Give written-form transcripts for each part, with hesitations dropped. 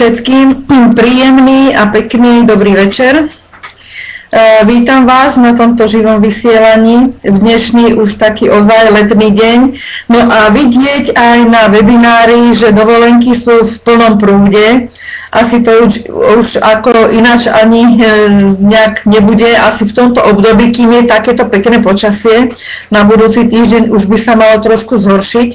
všetkým príjemný a pekný dobrý večer. Vítam vás na tomto živom vysielaní v dnešný už taký ozaj letný deň. No a vidieť aj na webinári, že dovolenky sú v plnom prúde. Asi to už ako ináč ani nejak nebude. Asi v tomto období, kým je takéto pekné počasie, na budúci týždeň už by sa malo trošku zhoršiť.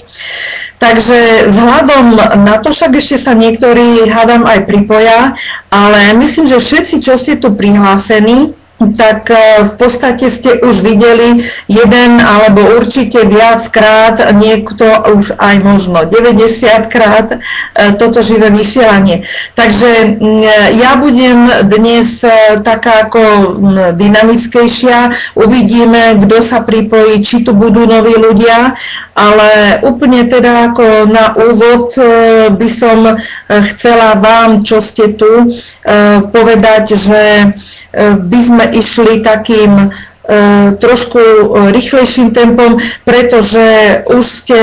Takže vzhľadom na to, však ešte sa niektorí hádam aj pripoja, ale myslím, že všetci, čo ste tu prihlásení, tak v podstate ste už videli jeden alebo určite viackrát, niekto už aj možno 90 krát toto živé vysielanie. Takže ja budem dnes taká ako dynamickejšia, uvidíme, kto sa pripojí, či tu budú noví ľudia, ale úplne teda ako na úvod by som chcela vám, čo ste tu, povedať, že by sme išli takým trošku rýchlejším tempom, pretože už ste,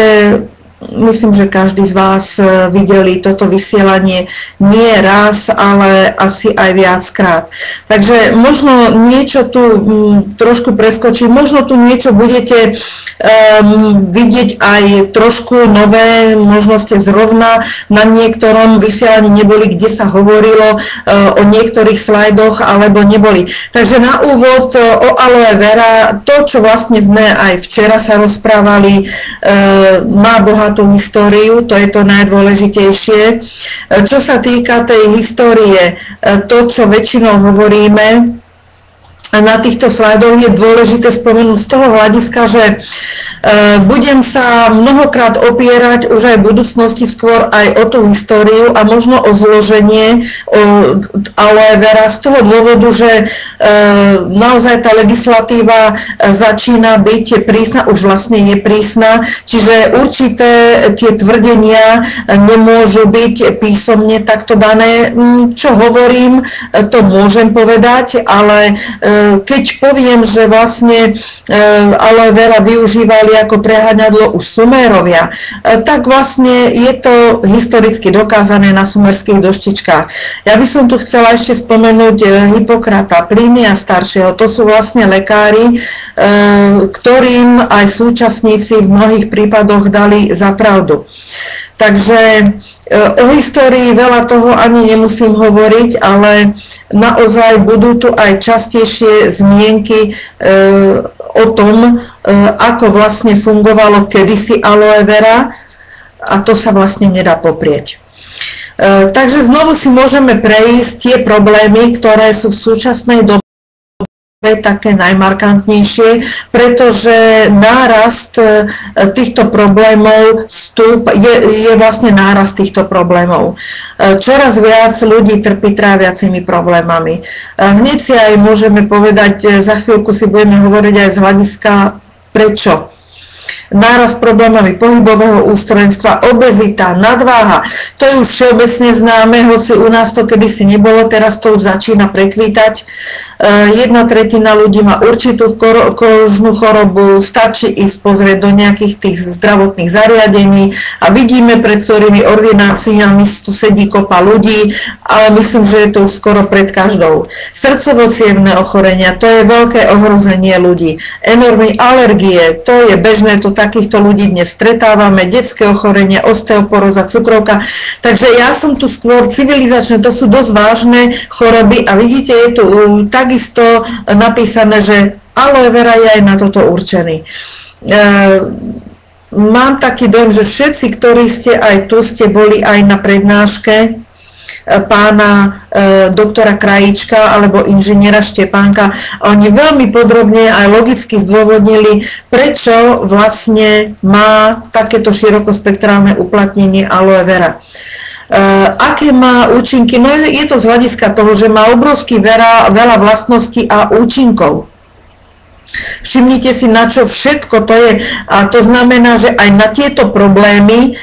myslím, že každý z vás videli toto vysielanie nie raz, ale asi aj viackrát. Takže možno niečo tu trošku preskočí, možno tu niečo budete vidieť aj trošku nové, možno ste zrovna na niektorom vysielaní neboli, kde sa hovorilo o niektorých slajdoch, alebo neboli. Takže na úvod o aloe vera, to, čo vlastne sme aj včera sa rozprávali, má bohatú históriu, to je to najdôležitejšie. Čo sa týka tej histórie, to, čo väčšinou hovoríme na týchto slajdoch, je dôležité spomenúť z toho hľadiska, že budem sa mnohokrát opierať už aj v budúcnosti skôr aj o tú históriu a možno o zloženie aloe vera z toho dôvodu, že naozaj tá legislatíva začína byť prísna, už vlastne je prísna, čiže určité tie tvrdenia nemôžu byť písomne takto dané. Čo hovorím, to môžem povedať, ale keď poviem, že vlastne aloe vera využívali ako preháňadlo už Sumérovia, tak vlastne je to historicky dokázané na sumerských doštičkách. Ja by som tu chcela ešte spomenúť Hippokrata, Plínia staršieho, to sú vlastne lekári, ktorým aj súčasníci v mnohých prípadoch dali za pravdu. Takže o histórii veľa toho ani nemusím hovoriť, ale naozaj budú tu aj častejšie zmienky o tom, ako vlastne fungovalo kedysi aloe vera, a to sa vlastne nedá poprieť. Takže znovu si môžeme prejsť tie problémy, ktoré sú v súčasnej dobe také najmarkantnejšie, pretože nárast týchto problémov je vlastne nárast týchto problémov. Čoraz viac ľudí trpí tráviacimi problémami. Hneď si aj môžeme povedať, za chvíľku si budeme hovoriť aj z hľadiska prečo. Nárast problémami pohybového ústrojenstva, obezita, nadváha, to je už všeobecne známe, hoci u nás to kedysi nebolo, teraz to už začína prekvítať. 1/3 ľudí má určitú kožnú chorobu, stačí ísť pozrieť do nejakých tých zdravotných zariadení a vidíme, pred ktorými ordináciami sedí kopa ľudí, ale myslím, že je to už skoro pred každou. Srdcovo-cievne ochorenia, to je veľké ohrozenie ľudí. Enormné alergie, to je bežné, to takýchto ľudí dnes stretávame, detské ochorenia, osteoporóza, cukrovka. Takže ja som tu skôr civilizačné, to sú dosť vážne choroby a vidíte, je tu takisto napísané, že aloe vera je aj na toto určený. Mám taký dojem, že všetci, ktorí ste aj tu, ste boli aj na prednáške pána doktora Krajíčka alebo inžiniera Štepánka. Oni veľmi podrobne aj logicky zdôvodnili, prečo vlastne má takéto širokospektrálne uplatnenie aloe vera. Aké má účinky? No je to z hľadiska toho, že má obrovský veľa vlastností a účinkov. Všimnite si, na čo všetko to je. A to znamená, že aj na tieto problémy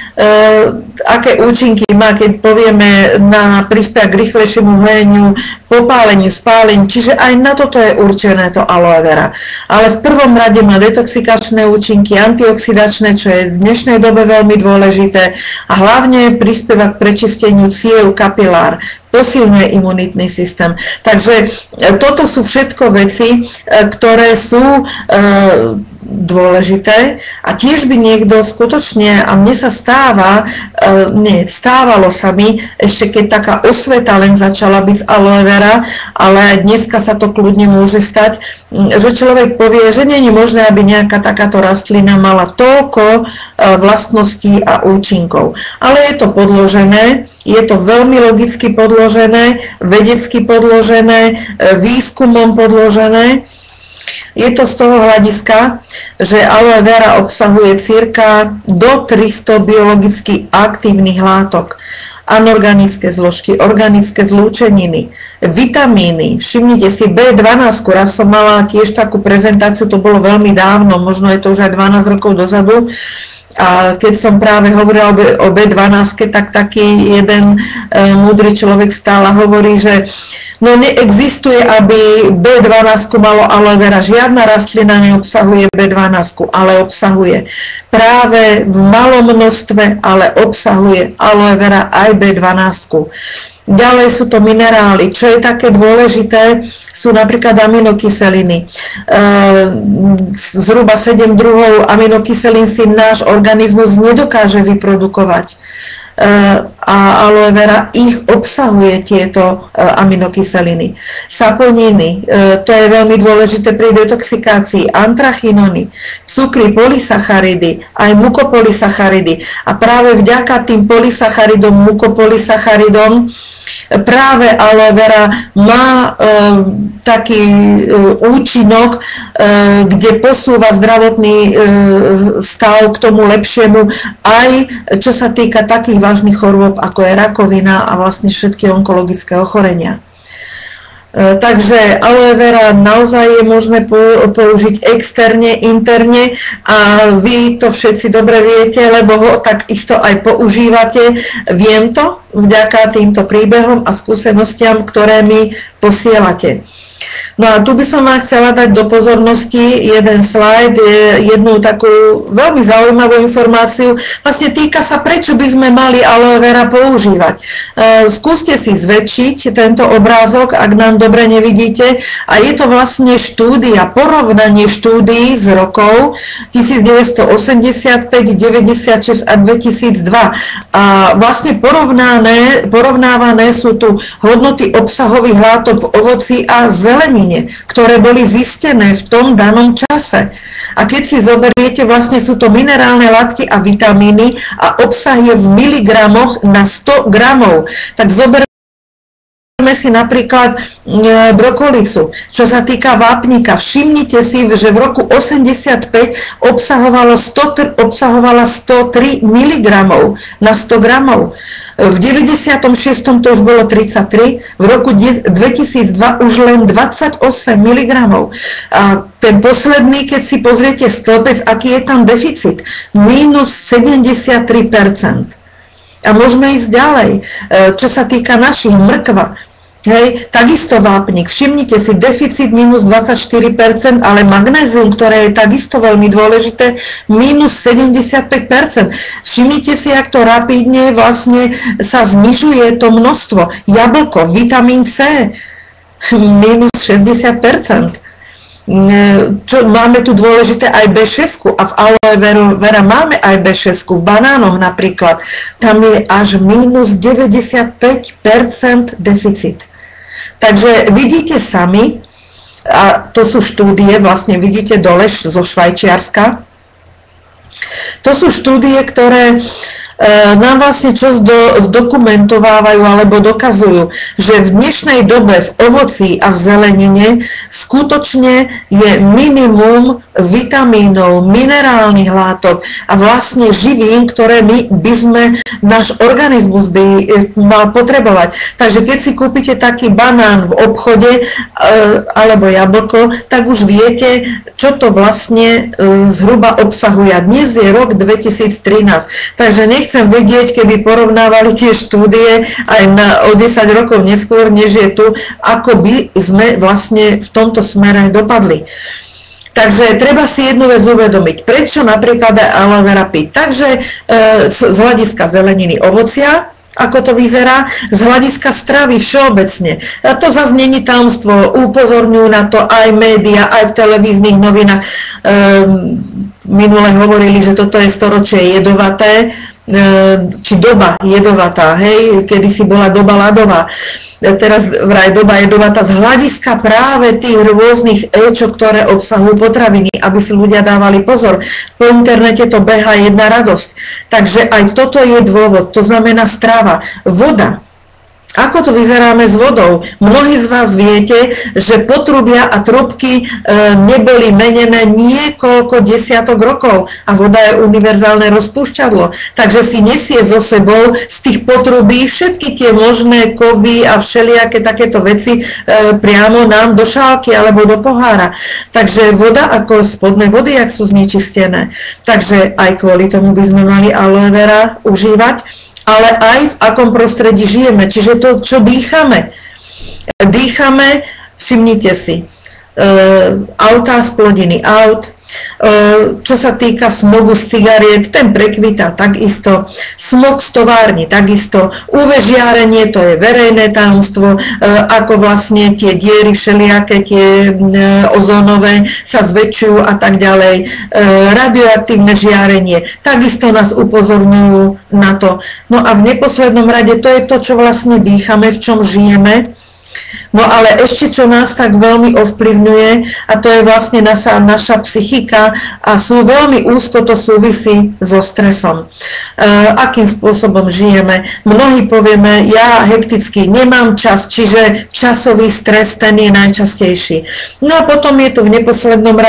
aké účinky má, keď povieme na príspevok k rýchlejšiemu hojeniu, popáleniu, spáleniu, čiže aj na toto je určené to aloe vera. Ale v prvom rade má detoxikačné účinky, antioxidačné, čo je v dnešnej dobe veľmi dôležité a hlavne prispieva k prečisteniu ciev, kapilár, posilňuje imunitný systém. Takže toto sú všetko veci, ktoré sú dôležité a tiež by niekto skutočne, a mne sa stávalo sa mi, ešte keď taká osveta len začala byť z aloe vera, ale aj dneska sa to kľudne môže stať, že človek povie, že nie je možné, aby nejaká takáto rastlina mala toľko vlastností a účinkov. Ale je to podložené, je to veľmi logicky podložené, vedecky podložené, výskumom podložené. Je to z toho hľadiska, že aloe vera obsahuje cirka do 300 biologicky aktívnych látok, anorganické zložky, organické zlúčeniny, vitamíny. Všimnite si B12, raz som mala tiež takú prezentáciu, to bolo veľmi dávno, možno je to už aj 12 rokov dozadu. A keď som práve hovorila o B12, tak taký jeden múdry človek stále hovorí, že no neexistuje, aby B12 malo aloe vera. Žiadna rastlina neobsahuje B12, ale obsahuje práve v malom množstve, ale obsahuje aloe vera aj B12. Ďalej sú to minerály. Čo je také dôležité, sú napríklad aminokyseliny. Zhruba 7 druhov aminokyselín si náš organizmus nedokáže vyprodukovať. A aloe vera ich obsahuje, tieto aminokyseliny. Saponiny, to je veľmi dôležité pri detoxikácii, anthrachinony, cukry, polysacharidy, aj mukopolysacharidy. A práve vďaka tým polysacharidom, mukopolysacharidom, práve aloe vera má taký účinok, kde posúva zdravotný stav k tomu lepšiemu, aj čo sa týka takých vážnych chorôb, ako je rakovina a vlastne všetky onkologické ochorenia. Takže aloe vera naozaj je možné použiť externe, interne a vy to všetci dobre viete, lebo ho takisto aj používate. Viem to vďaka týmto príbehom a skúsenostiam, ktoré mi posielate. No a tu by som vám chcela dať do pozornosti jeden slajd, jednu takú veľmi zaujímavú informáciu. Vlastne týka sa, prečo by sme mali aloe vera používať. Skúste si zväčšiť tento obrázok, ak nám dobre nevidíte. A je to vlastne štúdia, porovnanie štúdií z rokov 1985, 96 a 2002. A vlastne porovnávané sú tu hodnoty obsahových látok v ovoci a zelenine, ktoré boli zistené v tom danom čase. A keď si zoberiete, vlastne sú to minerálne látky a vitamíny a obsah je v miligramoch na 100 gramov. Tak zoberme si napríklad brokolicu. Čo sa týka vápnika, všimnite si, že v roku 85 obsahovala 103 mg na 100 gramov. V 96. to už bolo 33, v roku 2002 už len 28 mg. A ten posledný, keď si pozriete stĺpec, aký je tam deficit, minus 73%. A môžeme ísť ďalej. Čo sa týka našich, mrkva, hej, takisto vápnik, všimnite si, deficit minus 24%, ale magnézium, ktoré je takisto veľmi dôležité, minus 75%. Všimnite si, jak to rapidne vlastne sa znižuje to množstvo. Jablko, vitamín C, minus 60%. Čo, máme tu dôležité aj B6 a v aloe vera máme aj B6, v banánoch napríklad. Tam je až minus 95% deficit. Takže vidíte sami, a to sú štúdie, vlastne vidíte dole zo Švajčiarska, to sú štúdie, ktoré nám vlastne čo zdokumentovávajú alebo dokazujú, že v dnešnej dobe v ovoci a v zelenine skutočne je minimum vitamínov, minerálnych látok a vlastne živín, ktoré my by sme, náš organizmus by mal potrebovať. Takže keď si kúpite taký banán v obchode alebo jablko, tak už viete, čo to vlastne zhruba obsahuje. A dnes dnes je rok 2013, takže nechcem vedieť, keby porovnávali tie štúdie aj o 10 rokov neskôr, než je tu, ako by sme vlastne v tomto smere dopadli. Takže treba si jednu vec uvedomiť, prečo napríklad aj aloe vera piť. Takže z hľadiska zeleniny, ovocia, ako to vyzerá, z hľadiska stravy všeobecne. A to zase není tajomstvo, upozorňujú na to aj médiá, aj v televíznych novinách. Minule hovorili, že toto je storočie jedovaté, či doba jedovatá, hej, kedysi bola doba ľadová. Teraz vraj doba jedovatá z hľadiska práve tých rôznych éčok, ktoré obsahujú potraviny, aby si ľudia dávali pozor. Po internete to behá jedna radosť. Takže aj toto je dôvod, to znamená strava. Voda. Ako to vyzeráme s vodou? Mnohí z vás viete, že potrubia a trubky neboli menené niekoľko desiatok rokov a voda je univerzálne rozpúšťadlo. Takže si nesie so sebou z tých potrubí všetky tie možné kovy a všelijaké takéto veci priamo nám do šálky alebo do pohára. Takže voda ako spodné vody, jak sú znečistené. Takže aj kvôli tomu by sme mali aloe vera užívať, ale aj v akom prostredí žijeme, čiže to, čo dýchame. Dýchame, všimnite si, autá z plodiny aut, čo sa týka smogu z cigariet, ten prekvitá takisto, smog z továrny takisto, UV žiarenie, to je verejné tajomstvo, ako vlastne tie diery všelijaké, tie ozónové sa zväčšujú a tak ďalej, radioaktívne žiarenie, takisto nás upozorňujú na to. No a v neposlednom rade to je to, čo vlastne dýchame, v čom žijeme. No ale ešte čo nás tak veľmi ovplyvňuje, a to je vlastne naša psychika a sú veľmi úzko to súvisí so stresom. Akým spôsobom žijeme? Mnohí povieme, ja hekticky nemám čas, čiže časový stres ten je najčastejší. No a potom je tu v neposlednom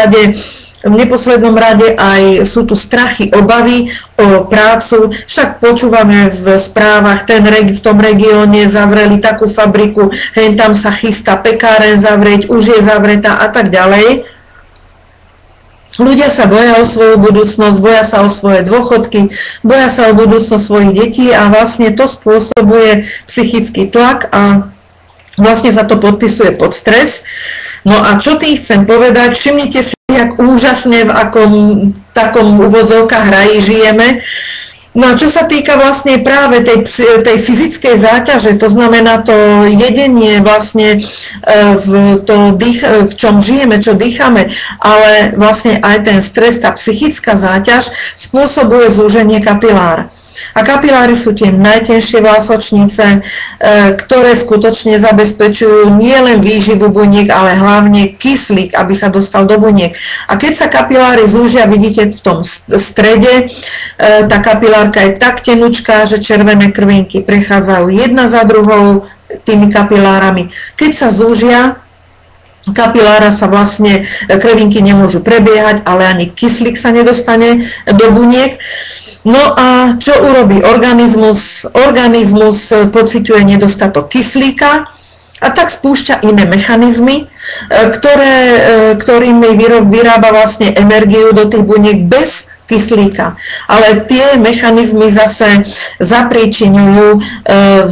rade aj sú tu strachy, obavy o prácu, však počúvame v správach, v tom regióne zavreli takú fabriku, hen tam sa chystá pekáren zavrieť, už je zavretá a tak ďalej. Ľudia sa boja o svoju budúcnosť, boja sa o svoje dôchodky, boja sa o budúcnosť svojich detí a vlastne to spôsobuje psychický tlak a vlastne sa to podpisuje pod stres. No a čo tým chcem povedať, všimnite si, jak úžasne v akom takom úvodzovkách raji žijeme. No a čo sa týka vlastne práve tej fyzickej záťaže, to znamená to jedenie vlastne v čom žijeme, čo dýchame, ale vlastne aj ten stres, tá psychická záťaž spôsobuje zúženie kapilár. A kapiláry sú tie najtenšie vlásočnice, ktoré skutočne zabezpečujú nielen výživu buniek, ale hlavne kyslík, aby sa dostal do buniek. A keď sa kapiláry zúžia, vidíte v tom strede, tá kapilárka je tak tenučká, že červené krvinky prechádzajú jedna za druhou tými kapilárami. Keď sa zúžia, kapilára sa vlastne, krvinky nemôžu prebiehať, ale ani kyslík sa nedostane do buniek. No a čo urobí organizmus? Organizmus pociťuje nedostatok kyslíka a tak spúšťa iné mechanizmy, ktorými vyrába vlastne energiu do tých buniek bez kyslíka. Ale tie mechanizmy zase zapríčiňujú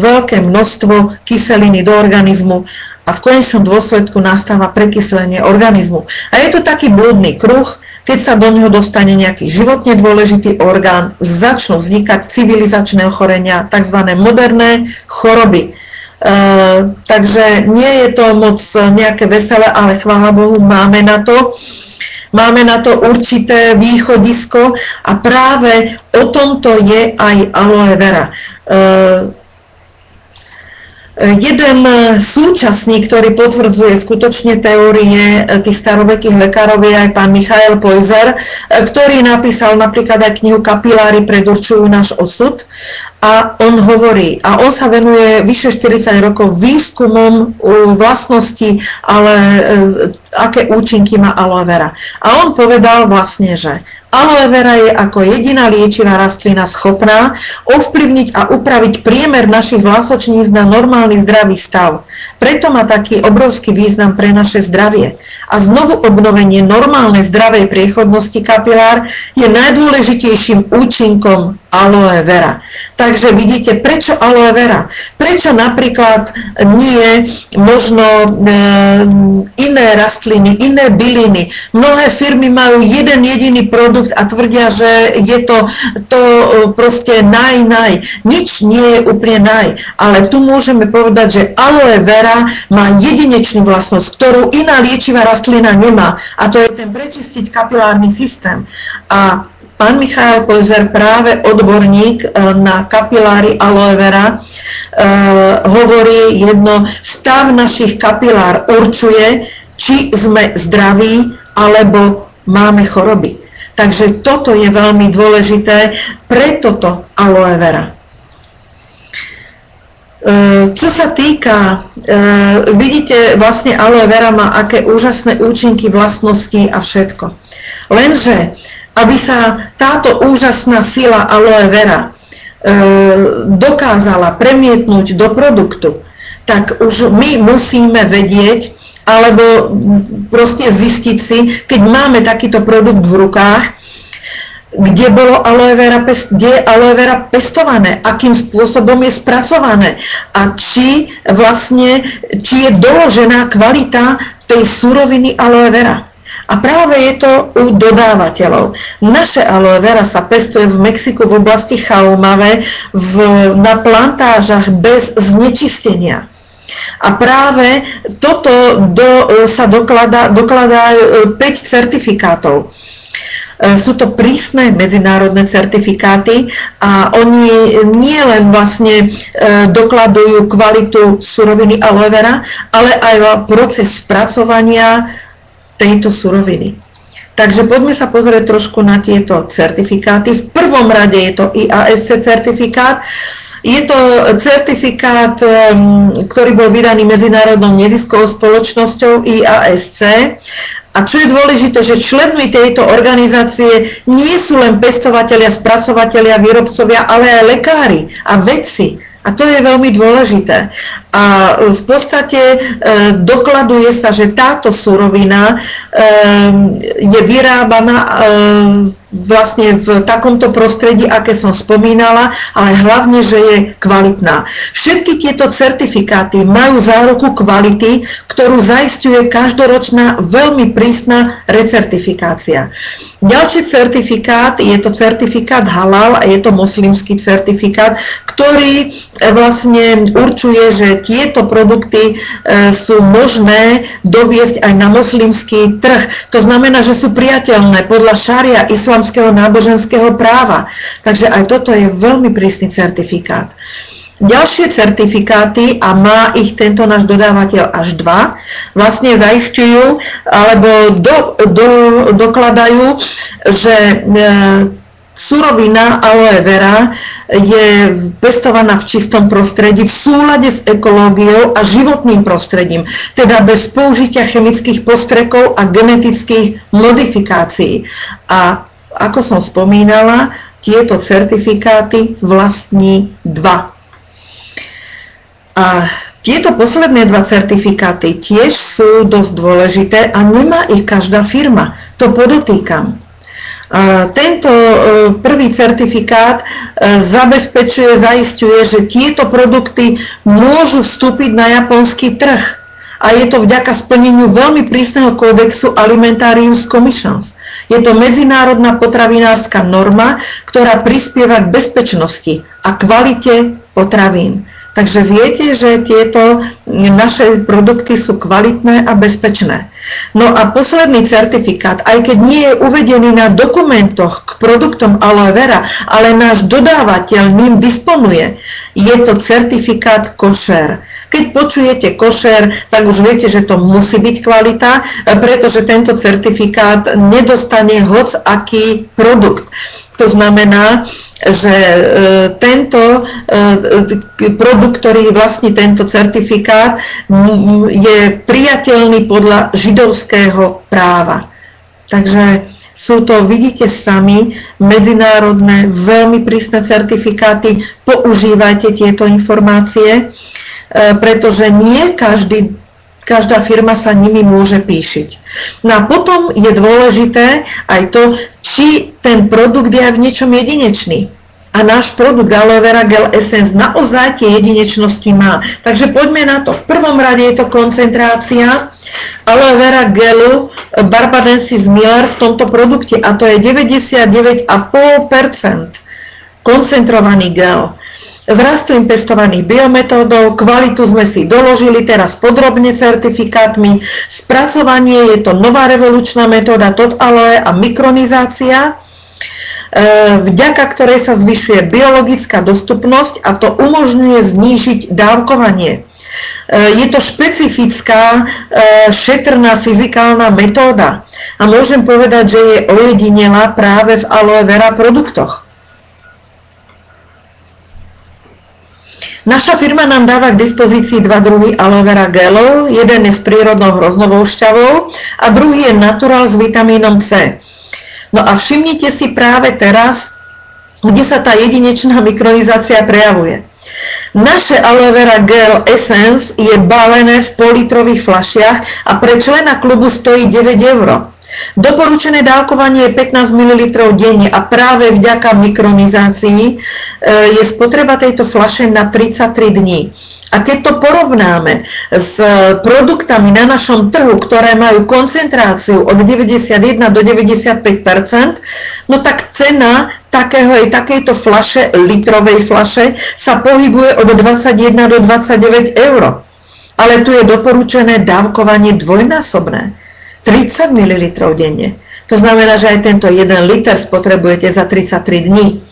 veľké množstvo kyseliny do organizmu a v konečnom dôsledku nastáva prekyslenie organizmu. A je to taký blúdny kruh. Keď sa do neho dostane nejaký životne dôležitý orgán, začnú vznikať civilizačné ochorenia, tzv. Moderné choroby. Takže nie je to moc nejaké veselé, ale chvála Bohu, máme na to určité východisko a práve o tomto je aj aloe vera. Jeden súčasník, ktorý potvrdzuje skutočne teórie tých starovekých lekárov, je aj pán Michael Peuser, ktorý napísal napríklad aj knihu Kapiláry predurčujú náš osud. A on hovorí, a on sa venuje vyše 40 rokov výskumom vlastností, ale aké účinky má aloe vera. A on povedal vlastne, že Aloe vera je ako jediná liečivá rastlina schopná ovplyvniť a upraviť priemer našich vlásočníc na normálny zdravý stav. Preto má taký obrovský význam pre naše zdravie. A znovu obnovenie normálnej zdravej priechodnosti kapilár je najdôležitejším účinkom aloe vera. Takže vidíte, prečo aloe vera? Prečo napríklad nie možno iné rastliny, iné byliny? Mnohé firmy majú jeden jediný produkt a tvrdia, že je to proste naj. Nič nie je úplne naj. Ale tu môžeme povedať, že aloe vera má jedinečnú vlastnosť, ktorú iná liečivá rastlina nemá. A to je ten prečistiť kapilárny systém. A pán Michael Peuser, práve odborník na kapiláry aloe vera, hovorí jedno, stav našich kapilár určuje, či sme zdraví, alebo máme choroby. Takže toto je veľmi dôležité pre toto aloe vera. Čo sa týka, vidíte, vlastne aloe vera má aké úžasné účinky, vlastnosti a všetko. Lenže aby sa táto úžasná sila aloe vera dokázala premietnúť do produktu, tak už my musíme vedieť, alebo proste zistiť si, keď máme takýto produkt v rukách, kde je aloe vera pestované, akým spôsobom je spracované a či je doložená kvalita tej suroviny aloe vera. A práve je to u dodávateľov. Naše aloe vera sa pestuje v Mexiku v oblasti Chaumave na plantážach bez znečistenia. A práve toto sa dokladá 5 certifikátov. Sú to prísne medzinárodné certifikáty a oni nielen vlastne dokladujú kvalitu suroviny aloe vera, ale aj proces spracovania tejto suroviny. Takže poďme sa pozrieť trošku na tieto certifikáty. V prvom rade je to IASC certifikát. Je to certifikát, ktorý bol vydaný medzinárodnou neziskovou spoločnosťou IASC. A čo je dôležité, že členmi tejto organizácie nie sú len pestovatelia, spracovatelia, výrobcovia, ale aj lekári a vedci. A to je veľmi dôležité. A v podstate dokladuje sa, že táto surovina je vyrábaná vlastne v takomto prostredí, aké som spomínala, ale hlavne, že je kvalitná. Všetky tieto certifikáty majú záruku kvality, ktorú zaisťuje každoročná veľmi prísna recertifikácia. Ďalší certifikát, je to certifikát halal a je to moslimský certifikát, ktorý vlastne určuje, že tieto produkty sú možné doviesť aj na moslimský trh. To znamená, že sú priateľné podľa šaria islamského náboženského práva. Takže aj toto je veľmi prísny certifikát. Ďalšie certifikáty, a má ich tento náš dodávateľ až 2, vlastne zaisťujú alebo dokladajú, že surovina aloe vera je pestovaná v čistom prostredí v súlade s ekológiou a životným prostredím, teda bez použitia chemických postrekov a genetických modifikácií. A ako som spomínala, tieto certifikáty vlastní 2. A tieto posledné 2 certifikáty tiež sú dosť dôležité a nemá ich každá firma. To podotýkam. Tento prvý certifikát zaisťuje, že tieto produkty môžu vstúpiť na japonský trh. A je to vďaka splneniu veľmi prísneho kódexu Alimentarius Commissions. Je to medzinárodná potravinárska norma, ktorá prispieva k bezpečnosti a kvalite potravín. Takže viete, že tieto naše produkty sú kvalitné a bezpečné. No a posledný certifikát, aj keď nie je uvedený na dokumentoch k produktom aloe vera, ale náš dodávateľ ním disponuje, je to certifikát košer. Keď počujete košer, tak už viete, že to musí byť kvalita, pretože tento certifikát nedostane hoc aký produkt. To znamená, že tento produkt, ktorý vlastní tento certifikát, je priateľný podľa židovského práva. Takže Sú to, vidíte sami, medzinárodné, veľmi prísne certifikáty. Používajte tieto informácie, pretože nie každá firma sa nimi môže píšiť. No a potom je dôležité aj to, či ten produkt je aj v niečom jedinečný. A náš produkt Aloe Vera Gel Essence naozaj tie jedinečnosti má. Takže poďme na to. V prvom rade je to koncentrácia Aloe Vera Gelu Barbadensis Miller v tomto produkte a to je 99,5% koncentrovaný gel. Z rastlín pestovaných biometódou, kvalitu sme si doložili teraz podrobne certifikátmi, spracovanie je to nová revolučná metóda Tot Aloe a mikronizácia, vďaka ktorej sa zvyšuje biologická dostupnosť a to umožňuje znížiť dávkovanie. Je to špecifická, šetrná fyzikálna metóda a môžem povedať, že je ojedinelá práve v aloe vera produktoch. Naša firma nám dáva k dispozícii dva druhy aloe vera gelov, jeden je s prírodnou hroznovou šťavou a druhý je natural s vitamínom C. No a všimnite si práve teraz, kde sa tá jedinečná mikronizácia prejavuje. Naše Aloe Vera Gel Essence je balené v politrových fľašiach a pre člena klubu stojí 9 €. Doporučené dávkovanie je 15 ml denne a práve vďaka mikronizácii je spotreba tejto fľaše na 33 dní. A keď to porovnáme s produktami na našom trhu, ktoré majú koncentráciu od 91 do 95%, no tak cena takejto fľaše, litrovej fľaše, sa pohybuje od 21 do 29 €. Ale tu je doporučené dávkovanie dvojnásobné. 30 ml denne. To znamená, že aj tento 1 liter spotrebujete za 33 dní.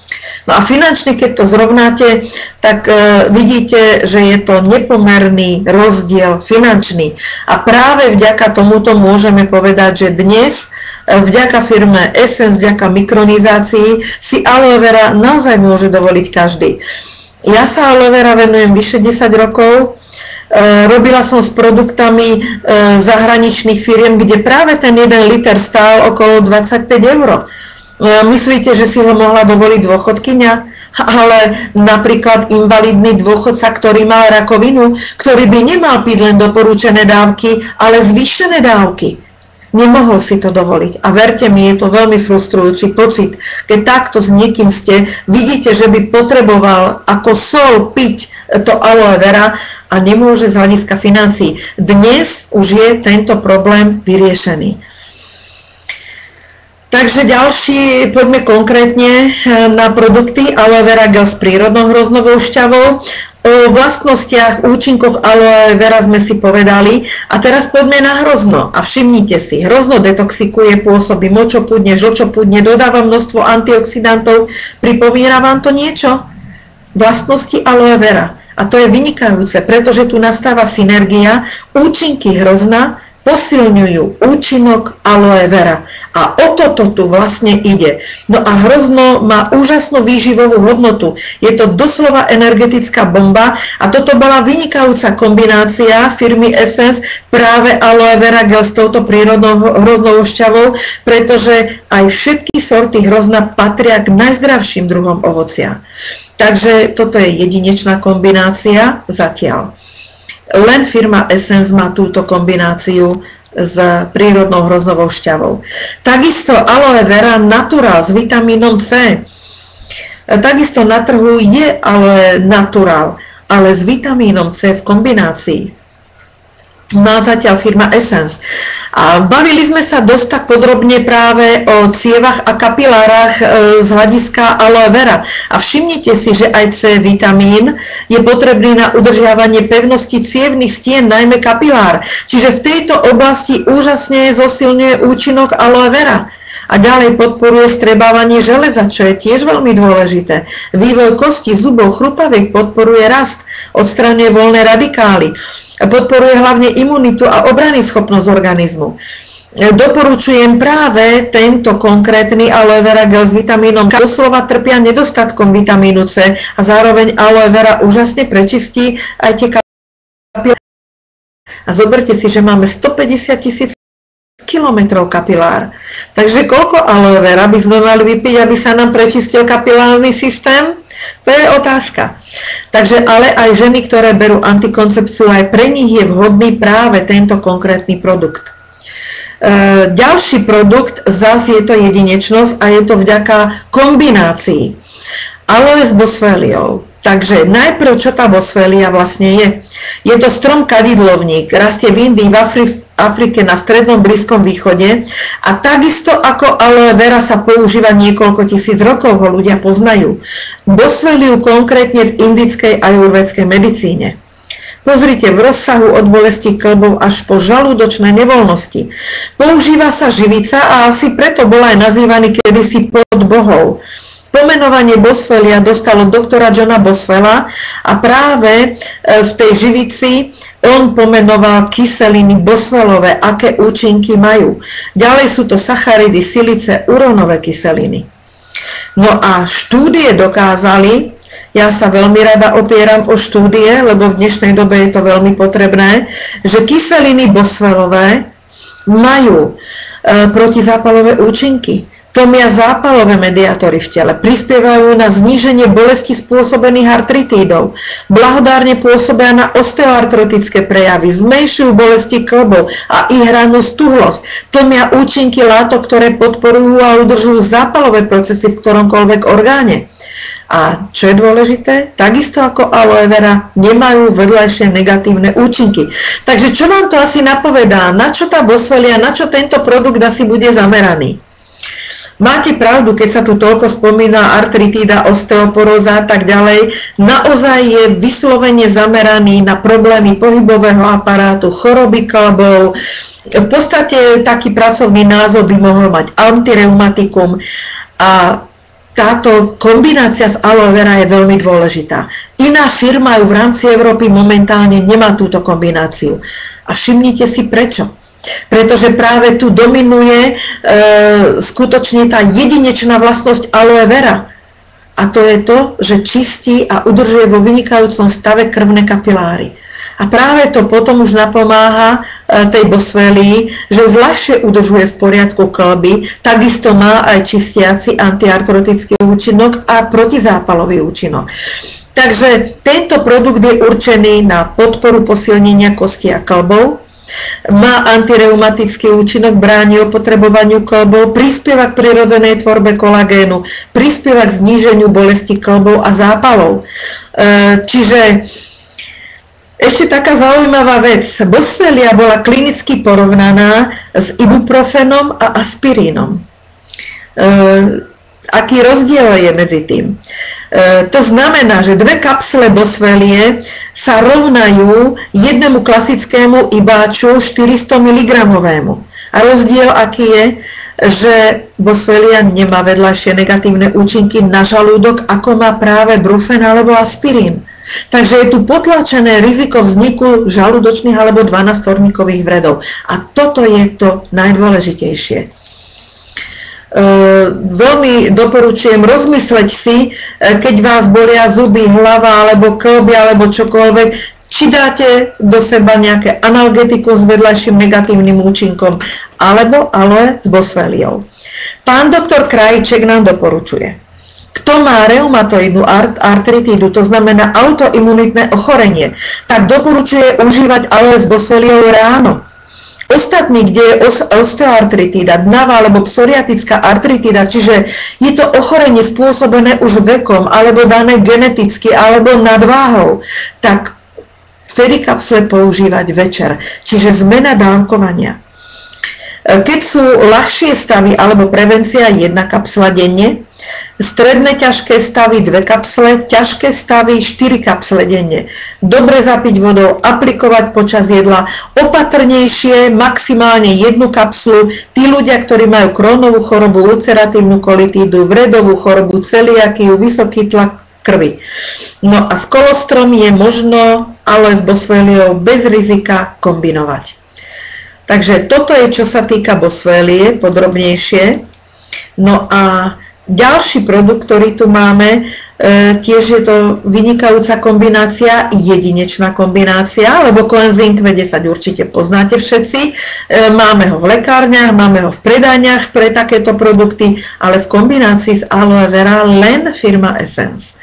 No a finančne, keď to zrovnáte, tak vidíte, že je to nepomerný rozdiel finančný. A práve vďaka tomuto môžeme povedať, že dnes vďaka firme Essence, vďaka mikronizácii si aloe vera naozaj môže dovoliť každý. Ja sa aloe vera venujem vyše 10 rokov. Robila som s produktami zahraničných firiem, kde práve ten 1 liter stál okolo 25 €. Myslíte, že si ho mohla dovoliť dôchodkyňa? Ale napríklad invalidný dôchodca, ktorý mal rakovinu, ktorý by nemal piť len doporučené dávky, ale zvýšené dávky. Nemohol si to dovoliť. A verte mi, je to veľmi frustrujúci pocit, keď takto s niekým ste, vidíte, že by potreboval ako sol piť to aloe vera a nemôže z hľadiska financií. Dnes už je tento problém vyriešený. Takže ďalší, poďme konkrétne na produkty aloe vera gel s prírodnou hroznovou šťavou. O vlastnostiach, účinkoch aloe vera sme si povedali a teraz poďme na hrozno a všimnite si, hrozno detoxikuje, pôsobí močopúdne, žlčopúdne, dodáva množstvo antioxidantov, pripomína vám to niečo? Vlastnosti aloe vera. A to je vynikajúce, pretože tu nastáva synergia, účinky hrozna posilňujú účinok aloe vera. A o toto tu vlastne ide. No a hrozno má úžasnú výživovú hodnotu. Je to doslova energetická bomba a toto bola vynikajúca kombinácia firmy Essence práve aloe vera gel s touto prírodnou hroznovou šťavou, pretože aj všetky sorty hrozna patria k najzdravším druhom ovocia. Takže toto je jedinečná kombinácia zatiaľ. Len firma Essence má túto kombináciu s prírodnou hroznovou šťavou. Takisto aloe vera natural s vitamínom C. Takisto na trhu je aloe natural, ale s vitamínom C v kombinácii. Má zatiaľ firma Essence. A bavili sme sa dosť tak podrobne práve o cievach a kapilárach z hľadiska aloe vera. A všimnite si, že aj C vitamín je potrebný na udržiavanie pevnosti cievnych stien, najmä kapilár. Čiže v tejto oblasti úžasne zosilňuje účinok aloe vera. A ďalej podporuje strebávanie železa, čo je tiež veľmi dôležité. Vývoj kosti, zubov, chrupaviek podporuje rast, odstraňuje voľné radikály. Podporuje hlavne imunitu a obrany schopnosť organizmu. Doporučujem práve tento konkrétny aloe vera gel s vitamínom K. Doslova trpia nedostatkom vitamínu C a zároveň aloe vera úžasne prečistí aj tie kapiláry. A zoberte si, že máme 150 000 kilometrov kapilár. Takže koľko aloe vera by sme mali vypiť, aby sa nám prečistil kapilárny systém? To je otázka. Takže ale aj ženy, ktoré berú antikoncepciu, aj pre nich je vhodný práve tento konkrétny produkt. Ďalší produkt, zase je to jedinečnosť a je to vďaka kombinácii aloe s boswelliou. Takže najprv, čo tá boswellia vlastne je? Je to strom kadidlovník, rastie v Indii, v Afrike, na strednom Blízkom východe a takisto ako aloe vera sa používa niekoľko tisíc rokov, ho ľudia poznajú. Boswelliu konkrétne v indickej ajurvédskej medicíne. Pozrite, v rozsahu od bolesti kĺbov až po žalúdočné nevoľnosti. Používa sa živica a asi preto bol aj nazývaný kedysi pod bohov. Pomenovanie Boswellia dostalo doktora Johna Boswella a práve v tej živici on pomenoval kyseliny Boswellové, aké účinky majú. Ďalej sú to sacharidy, silice, urónové kyseliny. No a štúdie dokázali, ja sa veľmi rada opieram o štúdie, lebo v dnešnej dobe je to veľmi potrebné, že kyseliny Boswellové majú protizápalové účinky. Tlmia zápalové mediátory v tele, prispievajú na zníženie bolesti spôsobených artritídov, blahodárne pôsobia na osteoartrotické prejavy, zmenšujú bolesti kĺbov a ich hranú stuhlosť, tlmia účinky látok, ktoré podporujú a udržujú zápalové procesy v ktoromkoľvek orgáne. A čo je dôležité, takisto ako aloe vera nemajú vedľajšie negatívne účinky. Takže čo vám to asi napovedá? Na čo tá boswellia, na čo tento produkt asi bude zameraný? Máte pravdu, keď sa tu toľko spomína artritída, osteoporóza a tak ďalej. Naozaj je vyslovene zameraný na problémy pohybového aparátu, choroby kĺbov. V podstate taký pracovný názov by mohol mať antireumatikum a táto kombinácia s aloe vera je veľmi dôležitá. Iná firma ju v rámci Európy momentálne nemá túto kombináciu. A všimnite si prečo. Pretože práve tu dominuje skutočne tá jedinečná vlastnosť aloe vera. A to je to, že čistí a udržuje vo vynikajúcom stave krvné kapiláry. A práve to potom už napomáha tej boswellii, že už ľahšie udržuje v poriadku kĺby, takisto má aj čistiaci antiartrotický účinok a protizápalový účinok. Takže tento produkt je určený na podporu posilnenia kosti a kĺbov, má antireumatický účinok, bráni opotrebovaniu kĺbov, prispieva k prirodzenej tvorbe kolagénu, prispieva k zníženiu bolesti kĺbov a zápalov. Čiže ešte taká zaujímavá vec. Boswellia bola klinicky porovnaná s ibuprofenom a aspirínom. Aký rozdiel je medzi tým? To znamená, že 2 kapsle boswellie sa rovnajú jednému klasickému ibáču 400 mg. A rozdiel aký je, že boswellia nemá vedľajšie negatívne účinky na žalúdok, ako má práve brufen alebo aspirín. Takže je tu potlačené riziko vzniku žalúdočných alebo 12-torníkových vredov. A toto je to najdôležitejšie. Veľmi doporučujem rozmysleť si, keď vás bolia zuby, hlava alebo kĺby alebo čokoľvek, či dáte do seba nejaké analgetikum s vedľajším negatívnym účinkom alebo aloe s boswelliou. Pán doktor Krajíček nám doporučuje, kto má reumatoidnú artritídu, to znamená autoimunitné ochorenie, tak doporučuje užívať aloe s boswelliou ráno. Ostatní, kde je osteoartritída, dnavá alebo psoriatická artritída, čiže je to ochorenie spôsobené už vekom, alebo dané geneticky, alebo nadváhou, tak vtedy kapsle používať večer. Čiže zmena dávkovania. Keď sú ľahšie stavy alebo prevencia 1 kapsla denne, stredné ťažké stavy 2 kapsle, ťažké stavy 4 kapsle denne. Dobre zapiť vodou, aplikovať počas jedla, opatrnejšie, maximálne 1 kapslu. Tí ľudia, ktorí majú Crohnovú chorobu, ulceratívnu kolitídu, vredovú chorobu, celiakiu, vysoký tlak krvi. No a s kolostrom je možno aloe s boswelliou bez rizika kombinovať. Takže toto je, čo sa týka boswellie, podrobnejšie. No a ďalší produkt, ktorý tu máme, tiež je to vynikajúca kombinácia, jedinečná kombinácia, lebo coenzym Q10 určite poznáte všetci. Máme ho v lekárniach, máme ho v predajniach pre takéto produkty, ale v kombinácii s aloe vera len firma Essence.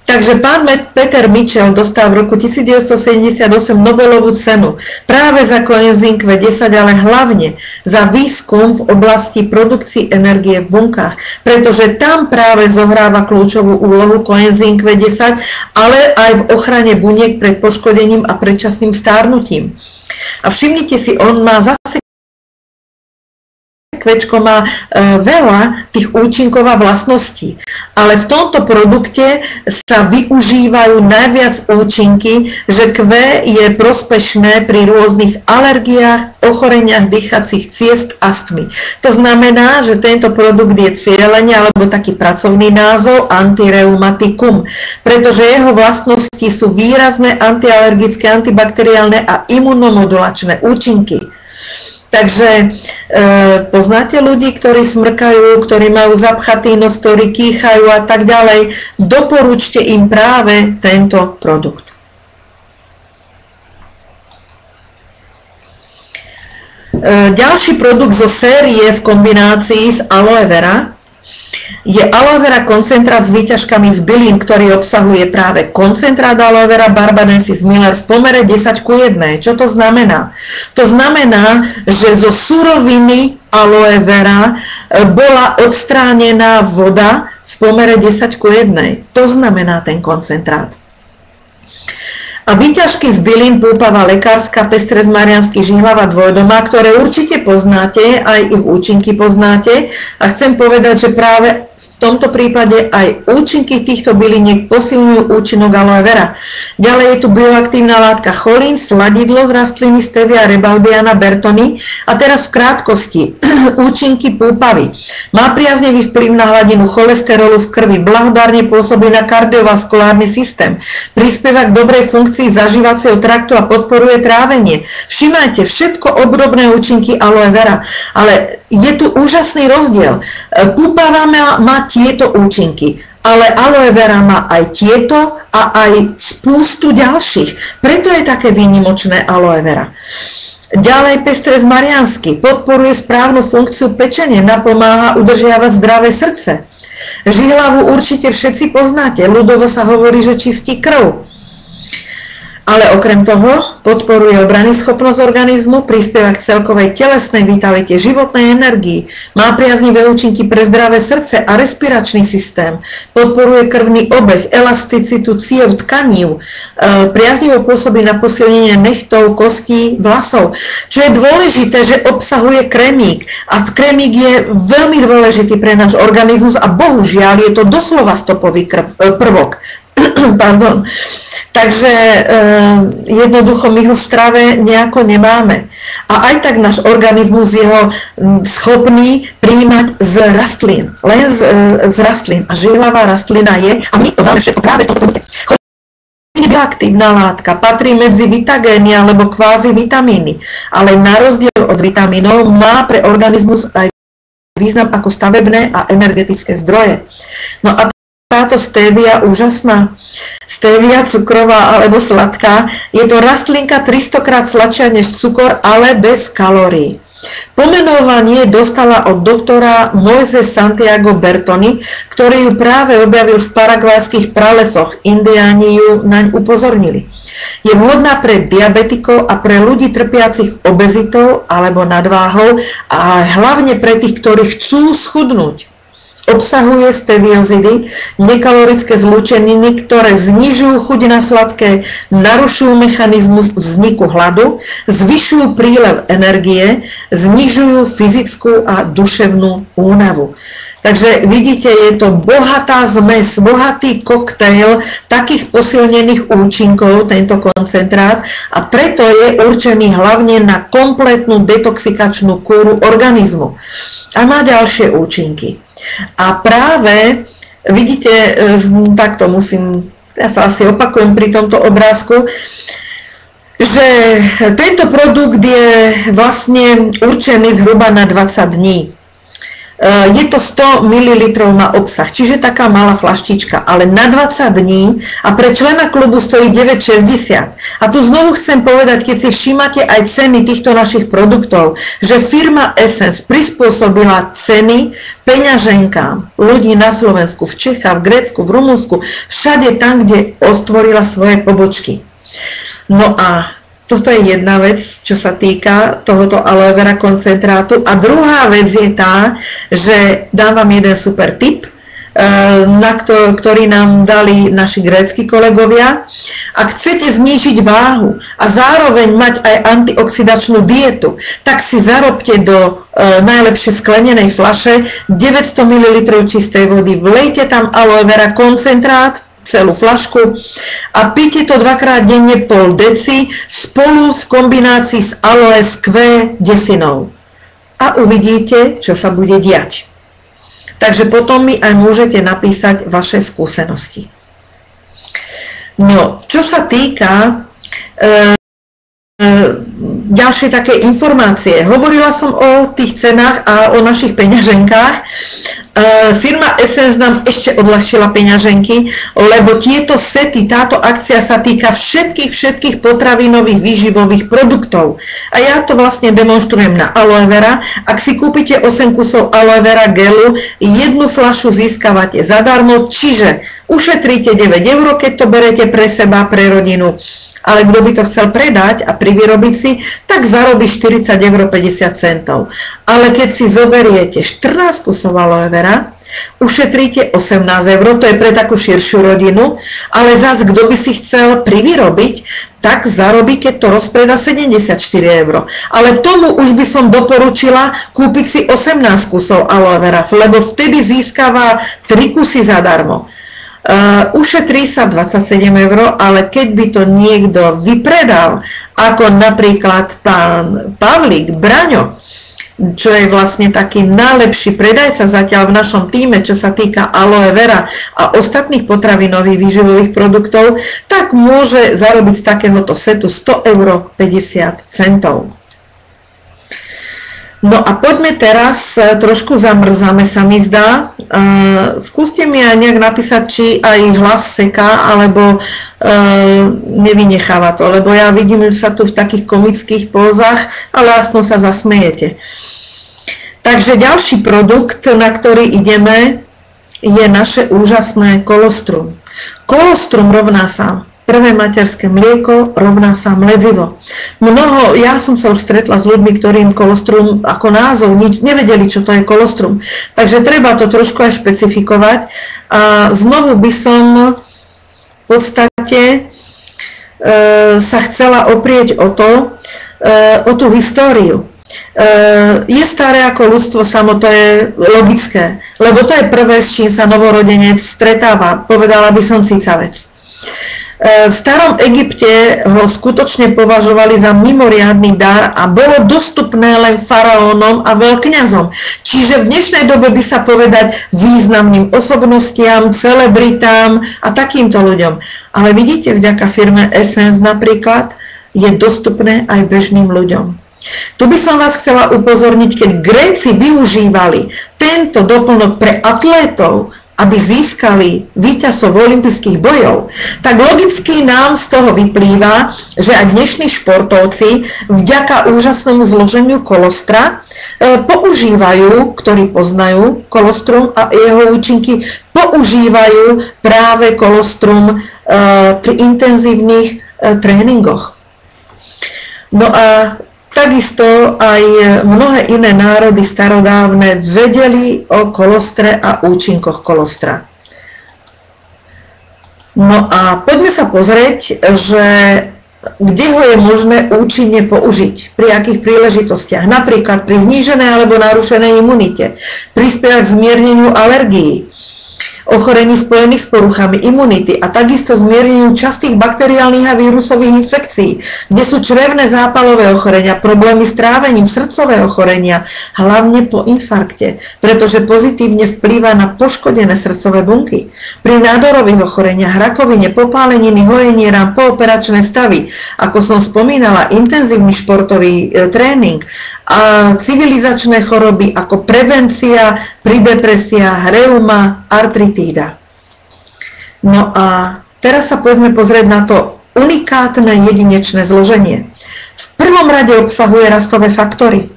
Takže pán Peter Mitchell dostal v roku 1978 Nobelovú cenu práve za coenzym Q10, ale hlavne za výskum v oblasti produkcie energie v bunkách, pretože tam práve zohráva kľúčovú úlohu coenzym Q10, ale aj v ochrane buniek pred poškodením a predčasným stárnutím. A všimnite si, on má zase kvečko má veľa tých účinkov a vlastností, ale v tomto produkte sa využívajú najviac účinky, že Q je prospešné pri rôznych alergiách, ochoreniach dýchacích ciest, astmy. To znamená, že tento produkt je cieľene, alebo taký pracovný názov, antireumatikum, pretože jeho vlastnosti sú výrazné antialergické, antibakteriálne a imunomodulačné účinky. Takže poznáte ľudí, ktorí smrkajú, ktorí majú zapchatý nos, ktorí kýchajú a tak ďalej. Doporučte im práve tento produkt. Ďalší produkt zo série v kombinácii s aloe vera je aloe vera koncentrát s výťažkami z bylín, ktorý obsahuje práve koncentrát aloe vera Barbadensis Miller v pomere 10:1. Čo to znamená? To znamená, že zo suroviny aloe vera bola odstránená voda v pomere 10:1. To znamená ten koncentrát. A výťažky z bylín púpava lekárska, pestres mariansky, žihlava dvojdoma, ktoré určite poznáte, aj ich účinky poznáte. A chcem povedať, že práve v tomto prípade aj účinky týchto byliniek posilňujú účinok aloe vera. Ďalej je tu bioaktívna látka cholín, sladidlo z rastliny stevia, rebalbiana, bertony. A teraz v krátkosti účinky púpavy. Má priaznivý vplyv na hladinu cholesterolu v krvi, blahodárne pôsobí na kardiovaskulárny systém, prispieva k dobrej funkcii zažívacieho traktu a podporuje trávenie. Všimajte, všetko obdobné účinky aloe vera, ale je tu úžasný rozdiel. Púpava má tieto účinky, ale aloe vera má aj tieto a aj spústu ďalších. Preto je také výnimočné aloe vera. Ďalej pestres mariansky podporuje správnu funkciu pečenia, napomáha udržiavať zdravé srdce. Žihlavu určite všetci poznáte, ľudovo sa hovorí, že čistí krv. Ale okrem toho podporuje obranyschopnosť organizmu, prispieva k celkovej telesnej vitalite, životnej energii, má priaznivé účinky pre zdravé srdce a respiračný systém, podporuje krvný obeh, elasticitu ciev, tkaní, priaznivo pôsobí na posilnenie nechtov, kostí, vlasov. Čo je dôležité, že obsahuje kremík a kremík je veľmi dôležitý pre náš organizmus a bohužiaľ je to doslova stopový prvok. Pardon. Takže jednoducho my ho v strave nejako nemáme. A aj tak náš organizmus je ho schopný prijímať z rastlín. Len z rastlín. A žihlavá rastlina je, a my to máme všetko práve v tomto produkte. Bioaktívna látka patrí medzi vitagény alebo kvázi vitamíny, ale na rozdiel od vitamínov má pre organizmus aj význam ako stavebné a energetické zdroje. No a táto stevia úžasná, stevia cukrová alebo sladká, je to rastlinka 300-krát sladšia než cukor, ale bez kalórií. Pomenovanie dostala od doktora Moise Santiago Bertoni, ktorý ju práve objavil v paragvajských pralesoch. Indiáni ju naň upozornili. Je vhodná pre diabetikov a pre ľudí trpiacich obezitou alebo nadváhou a hlavne pre tých, ktorí chcú schudnúť. Obsahuje steviozidy, nekalorické zlúčeniny, ktoré znižujú chuť na sladké, narušujú mechanizmus vzniku hladu, zvyšujú prílev energie, znižujú fyzickú a duševnú únavu. Takže vidíte, je to bohatá zmes, bohatý koktejl takých posilnených účinkov, tento koncentrát, a preto je určený hlavne na kompletnú detoxikačnú kúru organizmu. A má ďalšie účinky. A práve, vidíte, takto ja sa asi opakujem pri tomto obrázku, že tento produkt je vlastne určený zhruba na 20 dní. Je to 100 ml má obsah, čiže taká malá flaštička, ale na 20 dní a pre člena klubu stojí 9,60. A tu znovu chcem povedať, keď si všímate aj ceny týchto našich produktov, že firma Essence prispôsobila ceny peňaženkám ľudí na Slovensku, v Čechách, v Grécku, v Rumunsku, všade tam, kde otvorila svoje pobočky. No a toto je jedna vec, čo sa týka tohoto aloe vera koncentrátu. A druhá vec je tá, že dám vám jeden super tip, ktorý nám dali naši grécki kolegovia. Ak chcete znížiť váhu a zároveň mať aj antioxidačnú dietu, tak si zarobte do najlepšie sklenenej fľaše 900 ml čistej vody. Vlejte tam aloe vera koncentrát, celú fľašku a pijte to dvakrát denne pol deci spolu v kombinácii s aloe skvé desinou. A uvidíte, čo sa bude diať. Takže potom mi aj môžete napísať vaše skúsenosti. No, čo sa týka ďalšie také informácie. Hovorila som o tých cenách a o našich peňaženkách. Firma Essence nám ešte odľahčila peňaženky, lebo tieto sety, táto akcia sa týka všetkých potravinových výživových produktov. A ja to vlastne demonstrujem na aloe vera. Ak si kúpite 8 kusov aloe vera gelu, jednu fľašu získavate zadarmo, čiže ušetríte 9 €, keď to berete pre seba, pre rodinu. Ale kto by to chcel predať a privyrobiť si, tak zarobí 40,50 €. Ale keď si zoberiete 14 kusov aloe vera, ušetríte 18 €, to je pre takú širšiu rodinu, ale zase kto by si chcel privyrobiť, tak zarobí, keď to rozpreda 74 €. Ale tomu už by som doporučila kúpiť si 18 kusov aloe vera, lebo vtedy získava 3 kusy zadarmo. Ušetrí sa 27 €, ale keď by to niekto vypredal, ako napríklad pán Pavlík, Braňo, čo je vlastne taký najlepší predajca zatiaľ v našom týme, čo sa týka aloe vera a ostatných potravinových výživových produktov, tak môže zarobiť z takéhoto setu 100,50 €. No a poďme teraz, trošku zamrzáme sa mi zdá. Skúste mi aj nejak napísať, či aj hlas seká, alebo nevynecháva to, lebo ja vidím, že sa tu v takých komických pózach, ale aspoň sa zasmejete. Takže ďalší produkt, na ktorý ideme, je naše úžasné kolostrum. Kolostrum rovná sa prvé materské mlieko, rovná sa mlezivo. Ja som sa už stretla s ľuďmi, ktorým kolostrum ako názov nevedeli, čo to je kolostrum. Takže treba to trošku aj špecifikovať. A znovu by som v podstate sa chcela oprieť o tú históriu. Je staré ako ľudstvo samo, to je logické, lebo to je prvé, s čím sa novorodenec stretáva. Povedala by som cicavec. V starom Egypte ho skutočne považovali za mimoriadny dar a bolo dostupné len faraónom a veľkňazom. Čiže v dnešnej dobe by sa povedať významným osobnostiam, celebritám a takýmto ľuďom. Ale vidíte, vďaka firme Essence napríklad je dostupné aj bežným ľuďom. Tu by som vás chcela upozorniť, keď Gréci využívali tento doplnok pre atlétov, aby získali víťazov olympijských bojov, tak logicky nám z toho vyplýva, že aj dnešní športovci vďaka úžasnému zloženiu kolostra používajú, ktorí poznajú kolostrum a jeho účinky, používajú práve kolostrum pri intenzívnych tréningoch. No a takisto aj mnohé iné národy starodávne vedeli o kolostre a účinkoch kolostra. No a poďme sa pozrieť, že kde ho je možné účinne použiť, pri akých príležitostiach, napríklad pri zníženej alebo narušenej imunite, prispievať k zmierneniu alergií, ochorení spojených s poruchami imunity a takisto zmierňujú častých bakteriálnych a vírusových infekcií, kde sú črevné zápalové ochorenia, problémy s trávením, srdcové ochorenia, hlavne po infarkte, pretože pozitívne vplýva na poškodené srdcové bunky. Pri nádorových ochoreniach, rakovine, popáleniny, hojenie rán, pooperačné stavy, ako som spomínala, intenzívny športový tréning a civilizačné choroby ako prevencia pri depresiách, reuma, artritída. No a teraz sa poďme pozrieť na to unikátne jedinečné zloženie. V prvom rade obsahuje rastové faktory,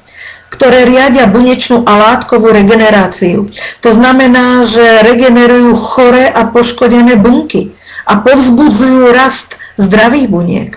ktoré riadia bunečnú a látkovú regeneráciu. To znamená, že regenerujú choré a poškodené bunky a povzbudzujú rast zdravých buniek.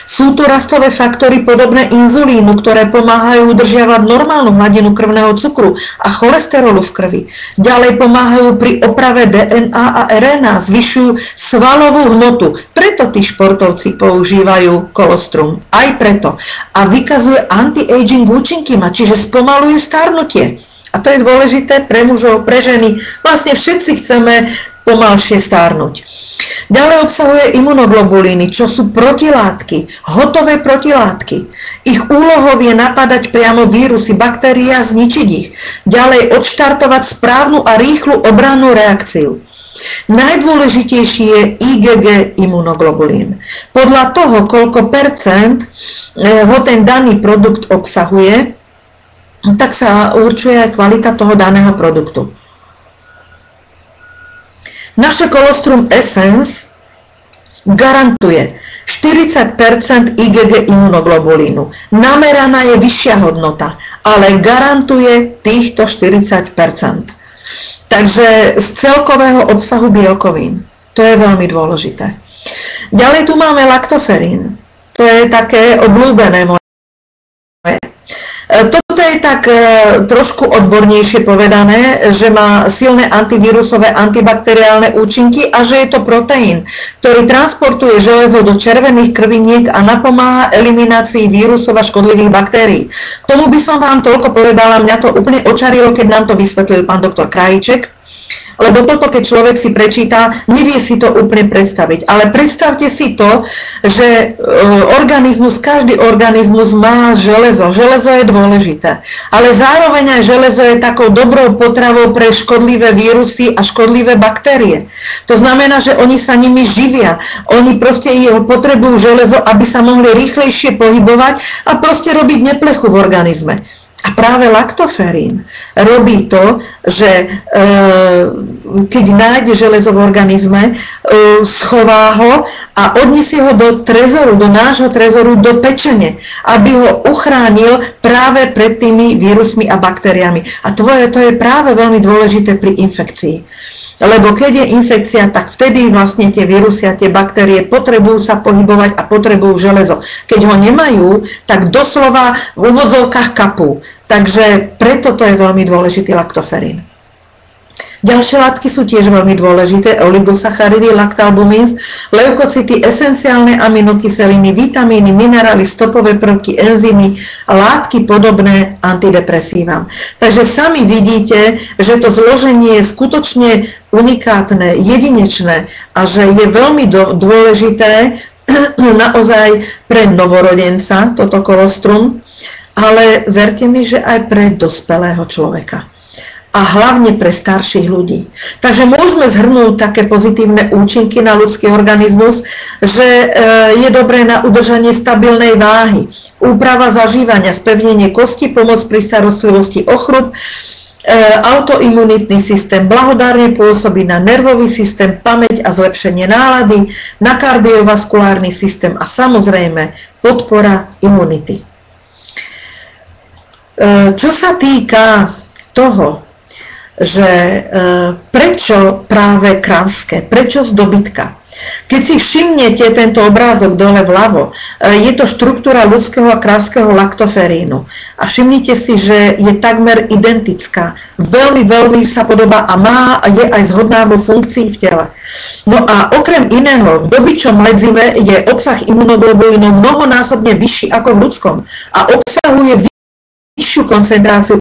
Sú tu rastové faktory podobné inzulínu, ktoré pomáhajú udržiavať normálnu hladinu krvného cukru a cholesterolu v krvi. Ďalej pomáhajú pri oprave DNA a RNA, zvyšujú svalovú hmotu. Preto tí športovci používajú kolostrum. Aj preto. A vykazuje anti-aging účinky, čiže spomaluje starnutie. A to je dôležité pre mužov, pre ženy. Vlastne všetci chceme pomalšie stárnuť. Ďalej obsahuje imunoglobulíny, čo sú protilátky, hotové protilátky. Ich úlohou je napadať priamo vírusy, baktérie a zničiť ich. Ďalej odštartovať správnu a rýchlu obrannú reakciu. Najdôležitejší je IgG imunoglobulín. Podľa toho, koľko percent ho ten daný produkt obsahuje, tak sa určuje aj kvalita toho daného produktu. Naše kolostrum Essence garantuje 40% IgG imunoglobulínu. Nameraná je vyššia hodnota, ale garantuje týchto 40%. Takže z celkového obsahu bielkovín. To je veľmi dôležité. Ďalej tu máme laktoferín. To je také obľúbené moje. Toto je tak trošku odbornejšie povedané, že má silné antivírusové, antibakteriálne účinky a že je to proteín, ktorý transportuje železo do červených krviniek a napomáha eliminácii vírusov a škodlivých baktérií. K tomu by som vám toľko povedala, mňa to úplne očarilo, keď nám to vysvetlil pán doktor Krajíček. Lebo toto, keď človek si prečíta, nevie si to úplne predstaviť. Ale predstavte si to, že každý organizmus má železo. Železo je dôležité. Ale zároveň aj železo je takou dobrou potravou pre škodlivé vírusy a škodlivé baktérie. To znamená, že oni sa nimi živia. Oni proste potrebujú železo, aby sa mohli rýchlejšie pohybovať a proste robiť neplechu v organizme. A práve laktoferín robí to, že keď nájde železo v organizme, schová ho a odniesie ho do trezoru, do nášho trezoru, do pečene, aby ho uchránil práve pred tými vírusmi a baktériami. A to je práve veľmi dôležité pri infekcii. Lebo keď je infekcia, tak vtedy vlastne tie vírusy a tie baktérie potrebujú sa pohybovať a potrebujú železo. Keď ho nemajú, tak doslova v úvodzovkách kapú. Takže preto to je veľmi dôležitý laktoferín. Ďalšie látky sú tiež veľmi dôležité, oligosacharidy, lactalbumins, leukocity, esenciálne aminokyseliny, vitamíny, minerály, stopové prvky, enzymy a látky podobné antidepresívam. Takže sami vidíte, že to zloženie je skutočne unikátne, jedinečné a že je veľmi dôležité naozaj pre novorodenca, toto kolostrum, ale verte mi, že aj pre dospelého človeka. A hlavne pre starších ľudí. Takže môžeme zhrnúť také pozitívne účinky na ľudský organizmus, že je dobré na udržanie stabilnej váhy, úprava zažívania, spevnenie kosti, pomoc pri starostlivosti o chrup, autoimunitný systém, blahodárne pôsobí na nervový systém, pamäť a zlepšenie nálady, na kardiovaskulárny systém a samozrejme podpora imunity. Čo sa týka toho, že prečo práve krávské, prečo z dobytka? Keď si všimnete tento obrázok dole vľavo, je to štruktúra ľudského a krávskeho laktoferínu. A všimnite si, že je takmer identická. Veľmi, veľmi sa podobá a je aj zhodná vo funkcii v tele. No a okrem iného, v dobyčom ledzive je obsah imunoglobulínov mnohonásobne vyšší ako v ľudskom a obsahuje vyššiu koncentráciu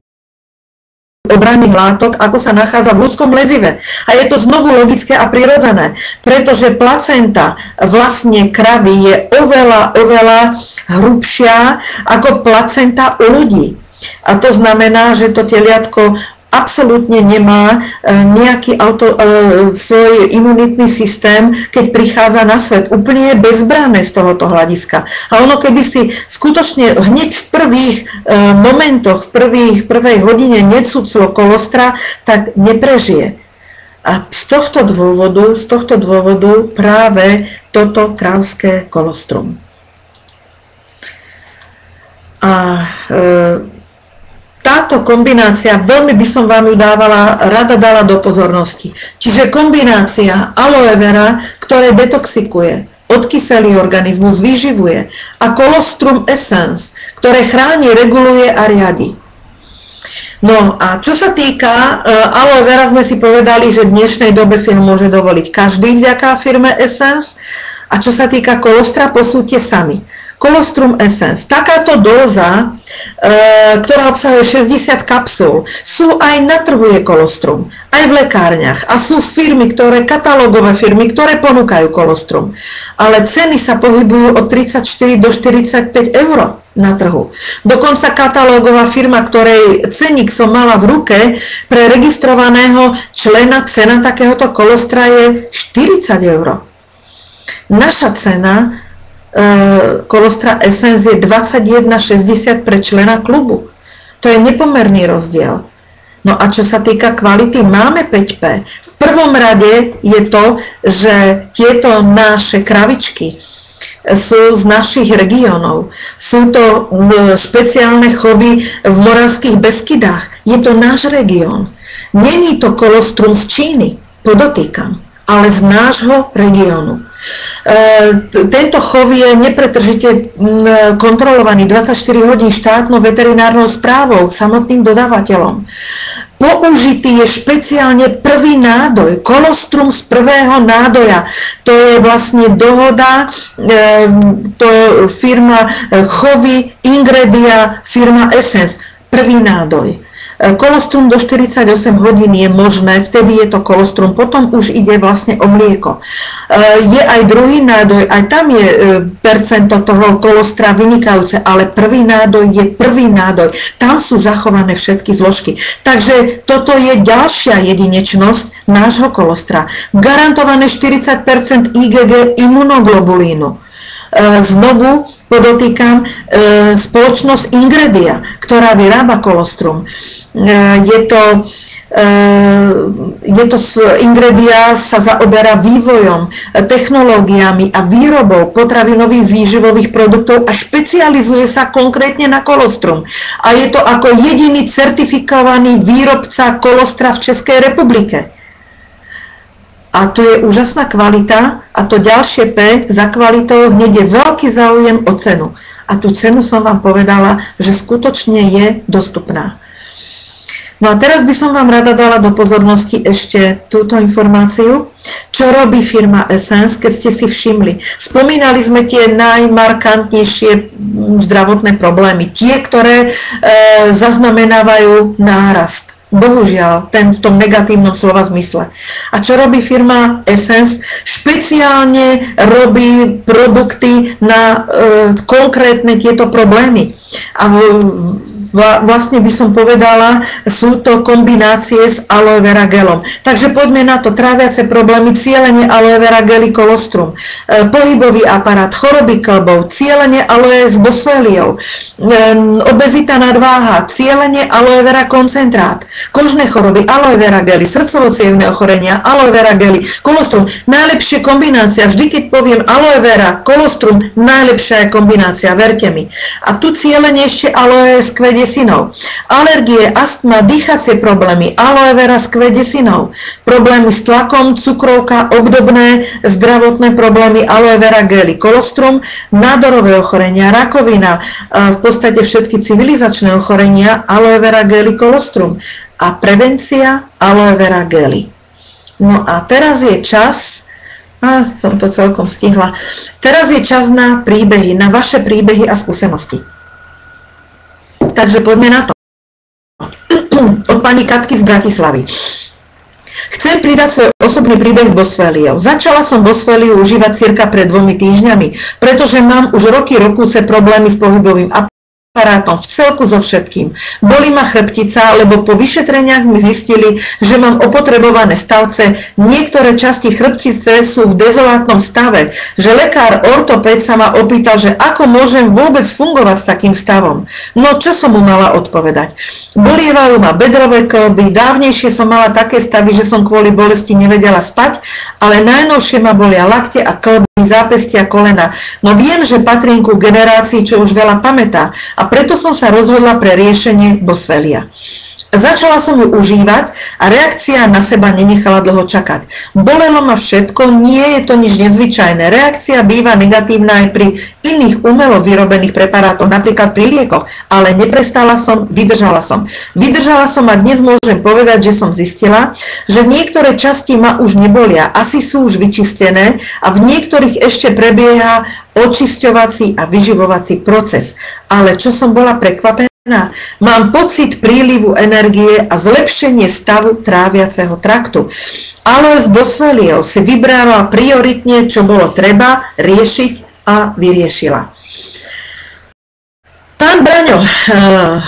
obranných látok, ako sa nachádza v ľudskom lezive. A je to znovu logické a prirodzené, pretože placenta vlastne kravy je oveľa hrubšia ako placenta u ľudí. A to znamená, že to teliatko absolútne nemá nejaký svoj imunitný systém, keď prichádza na svet. Úplne je bezbranné z tohoto hľadiska. A ono, keby si skutočne hneď v prvých momentoch, v prvej hodine necuclo kolostra, tak neprežije. A z tohto dôvodu práve toto kravské kolostrum. A táto kombinácia, veľmi by som vám ju rada dala do pozornosti. Čiže kombinácia aloe vera, ktoré detoxikuje, odkyselí organizmus, vyživuje, a colostrum essence, ktoré chráni, reguluje a riadi. No a čo sa týka aloe vera, sme si povedali, že v dnešnej dobe si ho môže dovoliť každý vďaka firme Essence. A čo sa týka kolostra, posúďte sami. Colostrum Essence. Takáto dóza, ktorá obsahuje 60 kapsul, sú aj na trhu je kolostrum, aj v lekárniach. A sú katalógové firmy, ktoré ponúkajú kolostrum. Ale ceny sa pohybujú od 34 do 45 eur na trhu. Dokonca katalógová firma, ktorej cenník som mala v ruke, pre registrovaného člena cena takéhoto kolostra je 40 eur. Naša cena kolostra Essence je 21,60 pre člena klubu. To je nepomerný rozdiel. No a čo sa týka kvality, máme 5P. V prvom rade je to, že tieto naše kravičky sú z našich regiónov. Sú to špeciálne chovy v Moravských Beskydách. Je to náš región. Není to kolostrum z Číny, podotýkam, ale z nášho regiónu. Tento chov je nepretržite kontrolovaný 24 hodín štátnou veterinárnou správou, samotným dodávateľom. Použitý je špeciálne prvý nádoj, kolostrum z prvého nádoja. To je vlastne dohoda, to je firma Chovy, Ingredia, firma Essence, prvý nádoj. Kolostrum do 48 hodín je možné, vtedy je to kolostrum, potom už ide vlastne o mlieko. Je aj druhý nádoj, aj tam je percento toho kolostra vynikajúce, ale prvý nádoj je prvý nádoj. Tam sú zachované všetky zložky. Takže toto je ďalšia jedinečnosť nášho kolostra. Garantované 40% IgG imunoglobulínu. Znovu podotýkam, spoločnosť Ingredia, ktorá vyrába kolostrum. Ingredia sa zaoberá vývojom, technológiami a výrobou potravinových výživových produktov a špecializuje sa konkrétne na kolostrum. A je to ako jediný certifikovaný výrobca kolostra v Českej republike. A tu je úžasná kvalita a to ďalšie P za kvalitou hneď je veľký záujem o cenu. A tú cenu som vám povedala, že skutočne je dostupná. No a teraz by som vám rada dala do pozornosti ešte túto informáciu, čo robí firma Essence, keď ste si všimli. Spomínali sme tie najmarkantnejšie zdravotné problémy, tie, ktoré zaznamenávajú nárast. Bohužiaľ, v tom negatívnom slova zmysle. A čo robí firma Essence? Špeciálne robí produkty na konkrétne tieto problémy. A vlastne by som povedala, sú to kombinácie s aloe vera gelom. Takže poďme na to. Tráviace problémy, cielenie aloe vera gely kolostrum, pohybový aparát, choroby kĺbov, cielenie aloe s boswelliou, obezita, nadváha, cielenie aloe vera koncentrát, kožné choroby, aloe vera gely, srdcovo-cievne ochorenia, aloe vera gely, kolostrum. Najlepšia kombinácia. Vždy, keď poviem aloe vera, kolostrum, najlepšia je kombinácia, verte mi. A tu cielenie ešte aloe s kvedesinou. Alergie, astma, dýchacie problémy, aloe vera s kvedesinou. Problémy s tlakom, cukrovka, obdobné zdravotné problémy, aloe vera gely, kolostrum, nádorové ochorenia, rakovina, v podstate všetky civilizačné ochorenia, aloe vera gely, kolostrum. A prevencia, aloe vera gely. No a teraz je čas, som to celkom stihla, teraz je čas na príbehy, na vaše príbehy a skúsenosti. Takže poďme na to. Od pani Katky z Bratislavy. Chcem pridať svoj osobný príbeh s Boswelliou. Začala som Boswelliu užívať cirka pred 2 týždňami, pretože mám už roky problémy s pohybovým aparátom, v celku so všetkým. Bolí ma chrbtica, lebo po vyšetreniach sme zistili, že mám opotrebované stavce, niektoré časti chrbtice sú v dezolátnom stave, že lekár ortopéd sa ma opýtal, že ako môžem vôbec fungovať s takým stavom. No čo som mu mala odpovedať? Bolievajú ma bedrové kĺby, dávnejšie som mala také stavy, že som kvôli bolesti nevedela spať, ale najnovšie ma bolia lakte a kĺby, zápestia, kolena. No viem, že patrím ku generácii, čo už veľa pamätá, a preto som sa rozhodla pre riešenie Boswellia. Začala som ju užívať a reakcia na seba nenechala dlho čakať. Bolelo ma všetko, nie je to nič nezvyčajné. Reakcia býva negatívna aj pri iných umelo vyrobených preparátoch, napríklad pri liekoch, ale neprestala som, vydržala som. Vydržala som a dnes môžem povedať, že som zistila, že niektoré časti ma už nebolia, asi sú už vyčistené a v niektorých ešte prebieha očisťovací a vyživovací proces. Ale čo som bola prekvapená, mám pocit prílivu energie a zlepšenie stavu tráviaceho traktu. Ale s Boswelliou si vybrala prioritne, čo bolo treba riešiť a vyriešila. Pán Braňo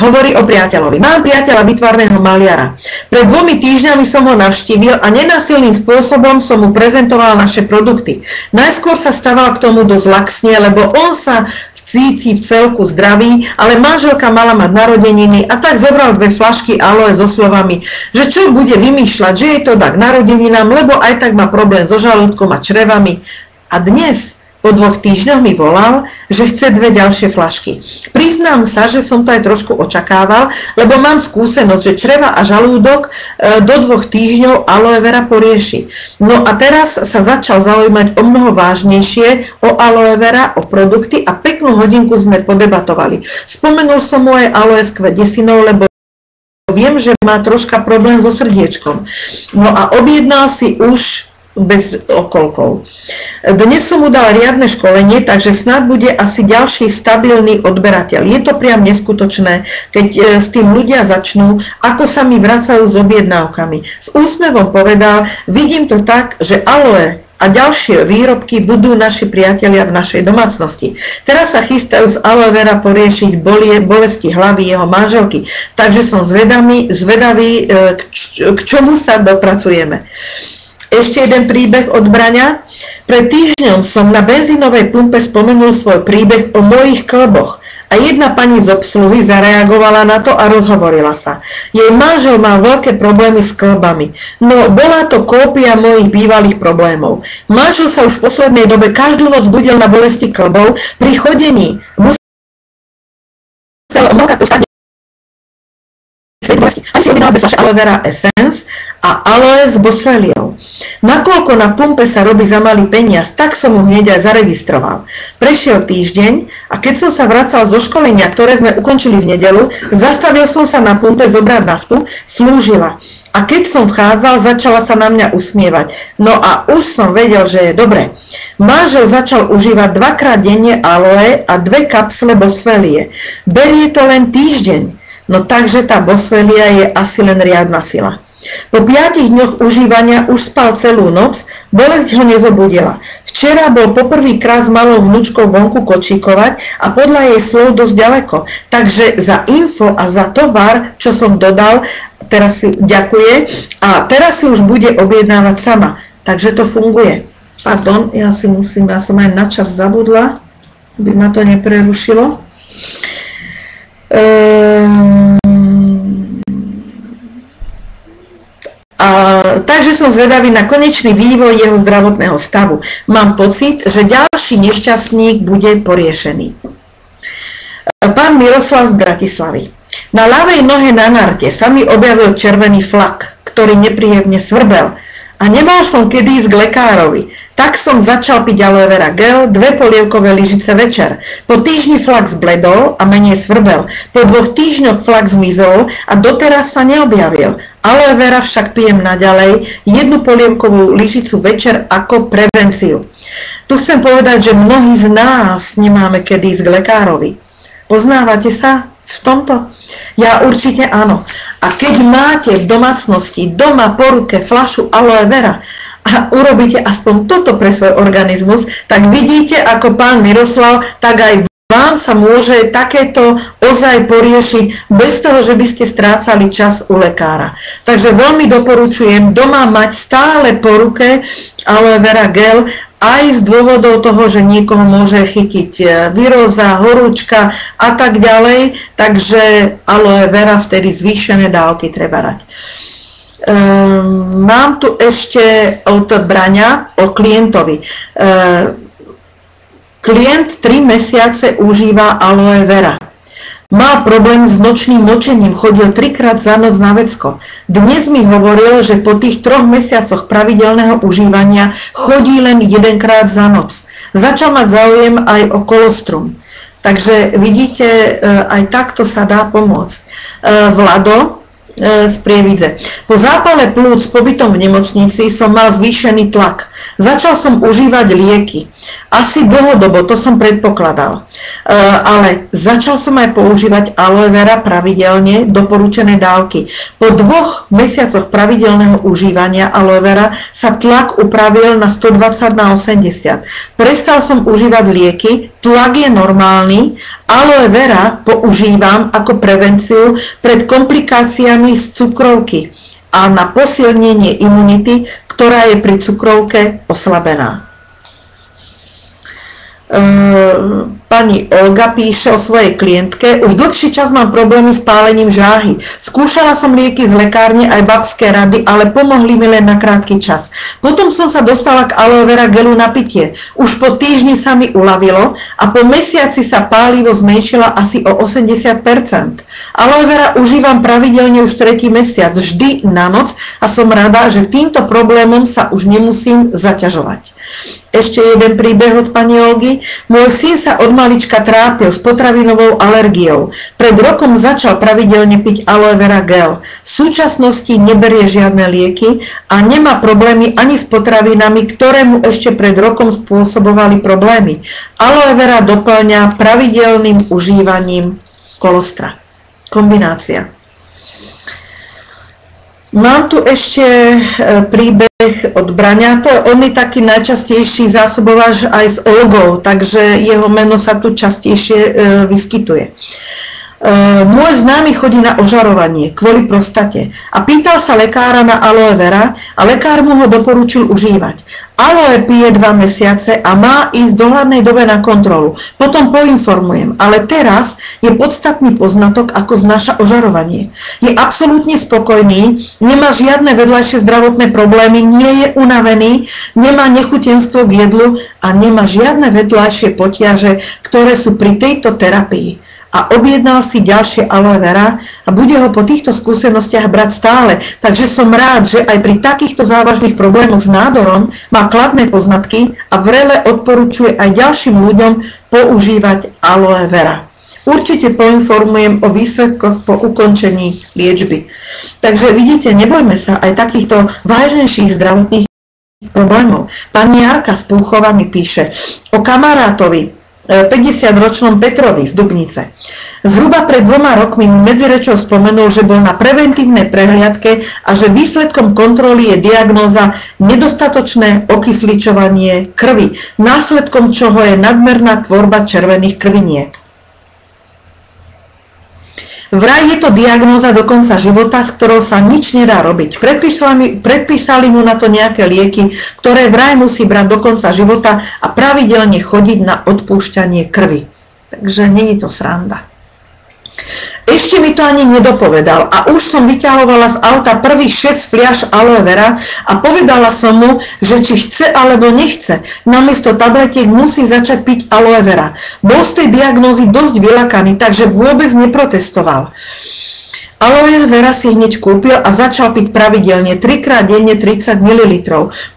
hovorí o priateľovi. Mám priateľa výtvarného maliara. Pred 2 týždňami som ho navštívil a nenásilným spôsobom som mu prezentoval naše produkty. Najskôr sa stával k tomu dosť laxne, lebo on sa cíti v celku zdravý, ale manželka mala mať narodeniny a tak zobral 2 fľašky aloe so slovami, že čo bude vymýšľať, že je to tak narodeninám, lebo aj tak má problém so žalúdkom a črevami. A dnes po 2 týždňoch mi volal, že chce 2 ďalšie fľašky. Priznám sa, že som to aj trošku očakával, lebo mám skúsenosť, že čreva a žalúdok do 2 týždňov aloe vera porieši. No a teraz sa začal zaujímať o mnoho vážnejšie o aloe vera, o produkty a peknú hodinku sme podebatovali. Spomenul som mu aj aloe s kvetinou, lebo viem, že má troška problém so srdiečkom. No a objednal si už bez okolkov. Dnes som mu dal riadne školenie, takže snad bude asi ďalší stabilný odberateľ. Je to priam neskutočné, keď s tým ľudia začnú, ako sa mi vracajú s objednávkami. S úsmevom povedal, vidím to tak, že aloe a ďalšie výrobky budú naši priatelia v našej domácnosti. Teraz sa chystajú z aloe vera poriešiť bolesti hlavy jeho manželky, takže som zvedavý, k čomu sa dopracujeme. Ešte jeden príbeh od Braňa. Pred týždňom som na benzínovej pumpe spomenul svoj príbeh o mojich kĺboch a jedna pani z obsluhy zareagovala na to a rozhovorila sa. Jej manžel mal veľké problémy s kĺbami, no bola to kópia mojich bývalých problémov. Manžel sa už v poslednej dobe každú noc budil na bolesti kĺbov, pri chodení musel mokať aj si objednal 2 fľaše aloe vera essence a aloe s Boswelliou. Nakoľko na pumpe sa robí za malý peniaz, tak som ho hneď aj zaregistroval. Prešiel týždeň a keď som sa vracal zo školenia, ktoré sme ukončili v nedeľu, zastavil som sa na pumpe zobrať naftu, slúžila. A keď som vchádzal, začala sa na mňa usmievať. No a už som vedel, že je dobre. Manžel začal užívať 2-krát denne aloe a 2 kapsle Boswellie. Berie to len týždeň. No takže tá Boswellia je asi len riadna sila. Po 5 dňoch užívania už spal celú noc, bolesť ho nezobudila. Včera bol poprvýkrát s malou vnúčkou vonku kočíkovať a podľa jej slov dosť ďaleko. Takže za info a za tovar, čo som dodal, teraz si ďakuje a teraz si už bude objednávať sama. Takže to funguje. Pardon, ja som aj na čas zabudla, aby ma to neprerušilo. Takže som zvedavý na konečný vývoj jeho zdravotného stavu. Mám pocit, že ďalší nešťastník bude poriešený. Pán Miroslav z Bratislavy. Na ľavej nohe na narte sa mi objavil červený flak, ktorý nepríjemne svrbel. A nemal som kedy ísť k lekárovi. Tak som začal piť aloe vera gel, 2 polievkové lyžice večer. Po týždni flak zbledol a menej svrbel. Po 2 týždňoch flak zmizol a doteraz sa neobjavil. Aloe vera však pijem naďalej, 1 polievkovú lyžicu večer ako prevenciu. Tu chcem povedať, že mnohí z nás nemáme kedy ísť k lekárovi. Poznávate sa v tomto? Ja určite áno. A keď máte v domácnosti doma po ruke fľašu aloe vera a urobíte aspoň toto pre svoj organizmus, tak vidíte, ako pán Miroslav, tak aj vám sa môže takéto ozaj poriešiť bez toho, že by ste strácali čas u lekára. Takže veľmi doporučujem doma mať stále po ruke aloe vera gel, aj z dôvodov toho, že niekoho môže chytiť viróza, horúčka a tak ďalej, takže aloe vera vtedy zvýšené dávky treba dať. Mám tu ešte od Braňa o klientovi. Klient 3 mesiace užíva aloe vera. Mal problém s nočným močením, chodil 3-krát za noc na vecko. Dnes mi hovoril, že po tých 3 mesiacoch pravidelného užívania chodí len 1-krát za noc. Začal mať záujem aj o kolostrum. Takže vidíte, aj takto sa dá pomôcť. Vlado z Prievidze. Po zápale plúc s pobytom v nemocnici som mal zvýšený tlak. Začal som užívať lieky. Asi dlhodobo, to som predpokladal. Ale začal som aj používať aloe vera pravidelne, doporučené dávky. Po 2 mesiacoch pravidelného užívania aloe vera sa tlak upravil na 120/80. Prestal som užívať lieky, tlak je normálny, aloe vera používam ako prevenciu pred komplikáciami z cukrovky a na posilnenie imunity, ktorá je pri cukrovke oslabená. Pani Olga píše o svojej klientke. Už dlhší čas mám problémy s pálením žáhy. Skúšala som lieky z lekárne aj babské rady, ale pomohli mi len na krátky čas. Potom som sa dostala k aloe vera gelu na pitie. Už po týždni sa mi uľavilo a po mesiaci sa pálivo zmenšila asi o 80%. Aloe vera užívam pravidelne už 3. mesiac, vždy na noc a som rada, že týmto problémom sa už nemusím zaťažovať. Ešte jeden príbeh od pani Olgy. Môj syn sa od malička trápil s potravinovou alergiou. Pred rokom začal pravidelne piť aloe vera gel. V súčasnosti neberie žiadne lieky a nemá problémy ani s potravinami, ktoré mu ešte pred rokom spôsobovali problémy. Aloe vera doplňa pravidelným užívaním kolostra. Kombinácia. Mám tu ešte príbeh od Braňa, on je taký najčastejší zásobováč aj s Olgou, takže jeho meno sa tu častejšie vyskytuje. Môj známy chodí na ožarovanie kvôli prostate a pýtal sa lekára na aloe vera a lekár mu ho doporučil užívať. Aloe pije 2 mesiace a má ísť v dohľadnej dobe na kontrolu. Potom poinformujem, ale teraz je podstatný poznatok, ako znáša ožarovanie. Je absolútne spokojný, nemá žiadne vedľajšie zdravotné problémy, nie je unavený, nemá nechutenstvo k jedlu a nemá žiadne vedľajšie potiaže, ktoré sú pri tejto terapii. A objednal si ďalšie aloe vera a bude ho po týchto skúsenostiach brať stále. Takže som rád, že aj pri takýchto závažných problémoch s nádorom má kladné poznatky a vrele odporúčuje aj ďalším ľuďom používať aloe vera. Určite poinformujem o výsledkoch po ukončení liečby. Takže vidíte, nebojme sa aj takýchto vážnejších zdravotných problémov. Pani Jarka z Púchova mi píše o kamarátovi, 50-ročnom Petrovi z Dubnice. Zhruba pred 2 rokmi mi medzirečou spomenul, že bol na preventívnej prehliadke a že výsledkom kontroly je diagnóza nedostatočné okysličovanie krvi, následkom čoho je nadmerná tvorba červených krviniek. Vraj je to diagnóza do konca života, s ktorou sa nič nedá robiť. Predpísali mu na to nejaké lieky, ktoré vraj musí brať do konca života a pravidelne chodiť na odpúšťanie krvi. Takže není to sranda. Ešte mi to ani nedopovedal a už som vyťahovala z auta prvých 6 fliaš aloe vera a povedala som mu, že či chce alebo nechce, namiesto tabletiek musí začať piť aloe vera. Bol z tej diagnózy dosť vylakaný, takže vôbec neprotestoval. Aloe vera si hneď kúpil a začal piť pravidelne 3-krát denne 30 ml.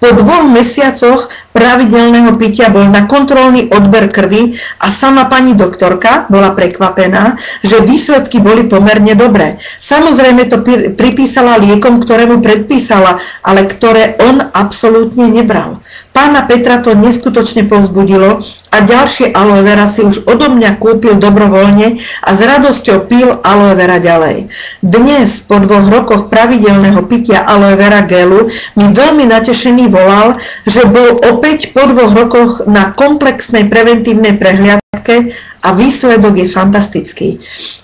Po 2 mesiacoch pravidelného pitia bol na kontrolný odber krvi a sama pani doktorka bola prekvapená, že výsledky boli pomerne dobré. Samozrejme to pripísala liekom, ktoré mu predpísala, ale ktoré on absolútne nebral. Pána Petra to neskutočne povzbudilo a ďalšie aloe vera si už odo mňa kúpil dobrovoľne a s radosťou pil aloe vera ďalej. Dnes, po 2 rokoch pravidelného pitia aloe vera gelu, mi veľmi natešený volal, že bol opäť po 2 rokoch na komplexnej preventívnej prehliadke a výsledok je fantastický.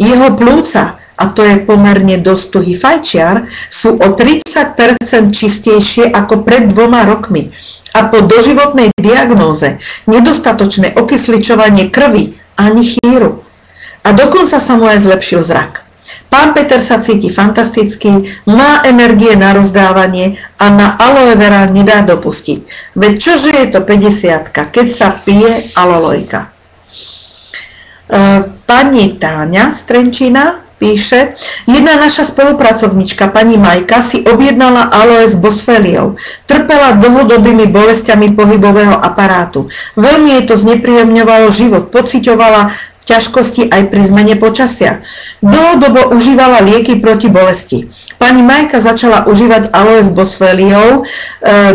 Jeho plúca, a to je pomerne dosť tuhý fajčiar, sú o 30% čistejšie ako pred 2 rokmi. A po doživotnej diagnóze nedostatočné okysličovanie krvi ani chýru. A dokonca sa mu aj zlepšil zrak. Pán Peter sa cíti fantasticky, má energie na rozdávanie a na aloe vera nedá dopustiť. Veď čože je to 50-ka, keď sa pije alolojka. Pani Táňa z Trenčína píše, jedna naša spolupracovnička, pani Majka, si objednala aloe s bosféliou. Trpela dlhodobými bolestiami pohybového aparátu. Veľmi jej to znepríjemňovalo život, pociťovala ťažkosti aj pri zmene počasia. Dlhodobo užívala lieky proti bolesti. Pani Majka začala užívať aloe s bosféliou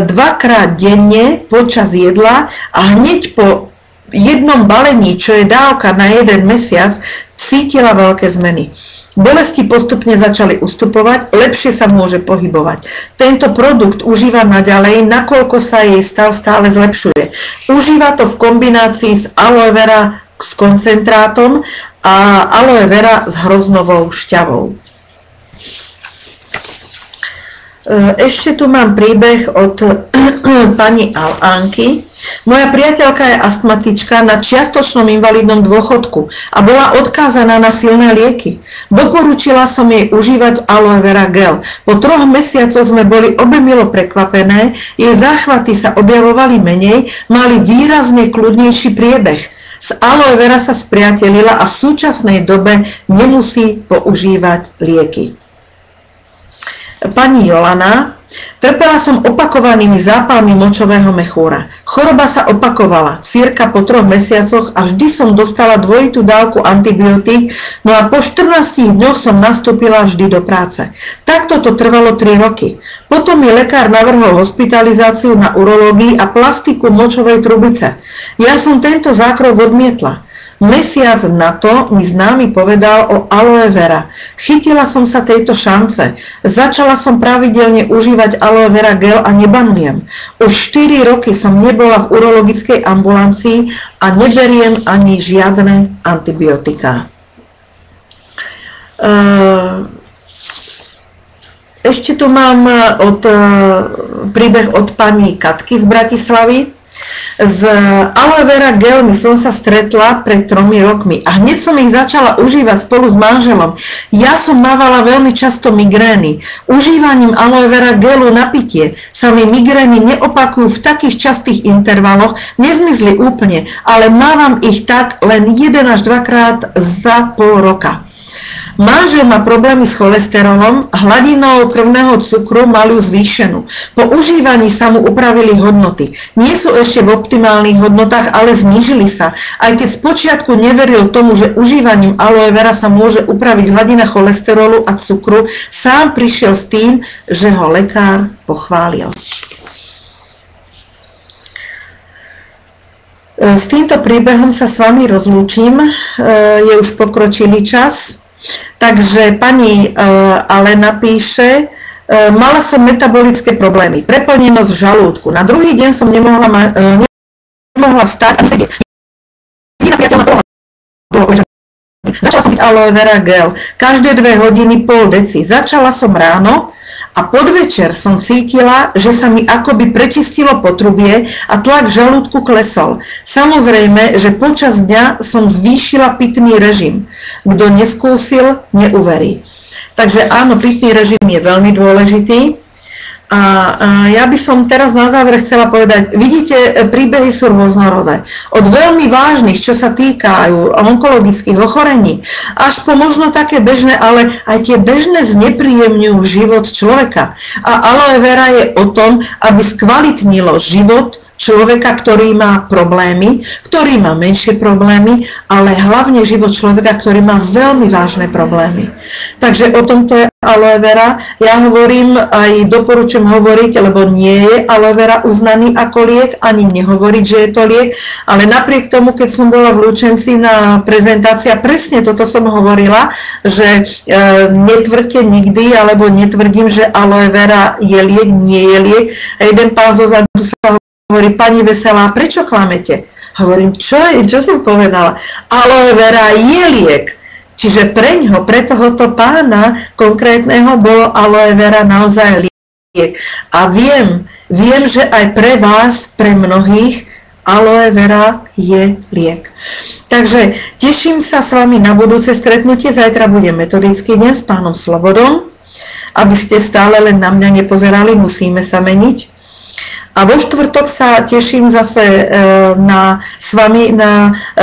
2-krát denne počas jedla a hneď po jednom balení, čo je dávka na 1 mesiac, cítila veľké zmeny. Bolesti postupne začali ustupovať, lepšie sa môže pohybovať. Tento produkt užíva naďalej, nakoľko sa jej stav stále zlepšuje. Užíva to v kombinácii s aloe vera s koncentrátom a aloe vera s hroznovou šťavou. Ešte tu mám príbeh od pani Alánky. Moja priateľka je astmatička na čiastočnom invalidnom dôchodku a bola odkázaná na silné lieky. Doporučila som jej užívať aloe vera gel. Po 3 mesiacoch sme boli obe milo prekvapené, jej záchvaty sa objavovali menej, mali výrazne kľudnejší priebeh. S aloe vera sa spriatelila a v súčasnej dobe nemusí používať lieky. Pani Jolana, trpela som opakovanými zápalmi močového mechúra. Choroba sa opakovala, cirka po 3 mesiacoch a vždy som dostala dvojitú dávku antibiotík, no a po 14 dňoch som nastúpila vždy do práce. Takto to trvalo 3 roky. Potom mi lekár navrhol hospitalizáciu na urológii a plastiku močovej trubice. Ja som tento zákrok odmietla. Mesiac na to mi známy povedal o aloe vera. Chytila som sa tejto šance. Začala som pravidelne užívať aloe vera gel a nebanujem. Už 4 roky som nebola v urologickej ambulancii a neberiem ani žiadne antibiotiká. Ešte tu mám príbeh od pani Katky z Bratislavy. S aloe vera gelmi som sa stretla pred 3 rokmi a hneď som ich začala užívať spolu s manželom. Ja som mávala veľmi často migrény. Užívaním aloe vera gelu na pitie sa mi migrény neopakujú v takých častých intervaloch, nezmizli úplne, ale mávam ich tak len 1 až 2 krát za pol roka. Manžel má problémy s cholesterolom, hladinou krvného cukru mal ju zvýšenú. Po užívaní sa mu upravili hodnoty. Nie sú ešte v optimálnych hodnotách, ale znížili sa. Aj keď spočiatku neveril tomu, že užívaním aloe vera sa môže upraviť hladina cholesterolu a cukru, sám prišiel s tým, že ho lekár pochválil. S týmto príbehom sa s vami rozlúčim. Je už pokročilý čas. Takže pani Alena píše, mala som metabolické problémy, preplnenosť v žalúdku. Na druhý deň som nemohla stať ani sedieť. Začala som piť aloe vera gel. Každé 2 hodiny pol deci. Začala som ráno a podvečer som cítila, že sa mi akoby prečistilo potrubie a tlak v žalúdku klesol. Samozrejme, že počas dňa som zvýšila pitný režim. Kto neskúsil, neuverí. Takže áno, pitný režim je veľmi dôležitý. A ja by som teraz na záver chcela povedať, vidíte, príbehy sú rôznorodé. Od veľmi vážnych, čo sa týkajú onkologických ochorení, až po možno také bežné, ale aj tie bežné znepríjemňujú život človeka. A aloe vera je o tom, aby skvalitnilo život človeka, ktorý má problémy, ktorý má menšie problémy, ale hlavne život človeka, ktorý má veľmi vážne problémy. Takže o tomto je aloe vera. Ja hovorím, aj doporučujem hovoriť, lebo nie je aloe vera uznaný ako liek, ani nehovoriť, že je to liek, ale napriek tomu, keď som bola v Lučenci na prezentácii, presne toto som hovorila, že netvrdte nikdy, alebo netvrdím, že aloe vera je liek, nie je liek. A jeden pán zozadu sa hovorí, pani Veselá, prečo klamete? Hovorím, čo som povedala? Aloe vera je liek. Čiže preňho, pre tohoto pána konkrétneho bolo aloe vera naozaj liek. A viem, že aj pre vás, pre mnohých, aloe vera je liek. Takže teším sa s vami na budúce stretnutie. Zajtra bude metodický deň s pánom Slobodom. Aby ste stále len na mňa nepozerali, musíme sa meniť. A vo štvrtok sa teším zase s vami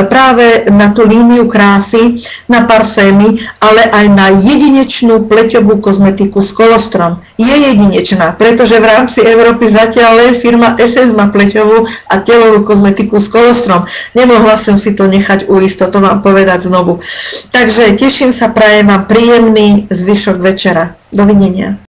práve na tú líniu krásy, na parfémy, ale aj na jedinečnú pleťovú kozmetiku s kolostrom. Je jedinečná, pretože v rámci Európy zatiaľ len firma Essence má pleťovú a telovú kozmetiku s kolostrom. Nemohla som si to nechať uísť, to vám povedať znovu. Takže teším sa, prajem vám príjemný zvyšok večera. Dovidenia.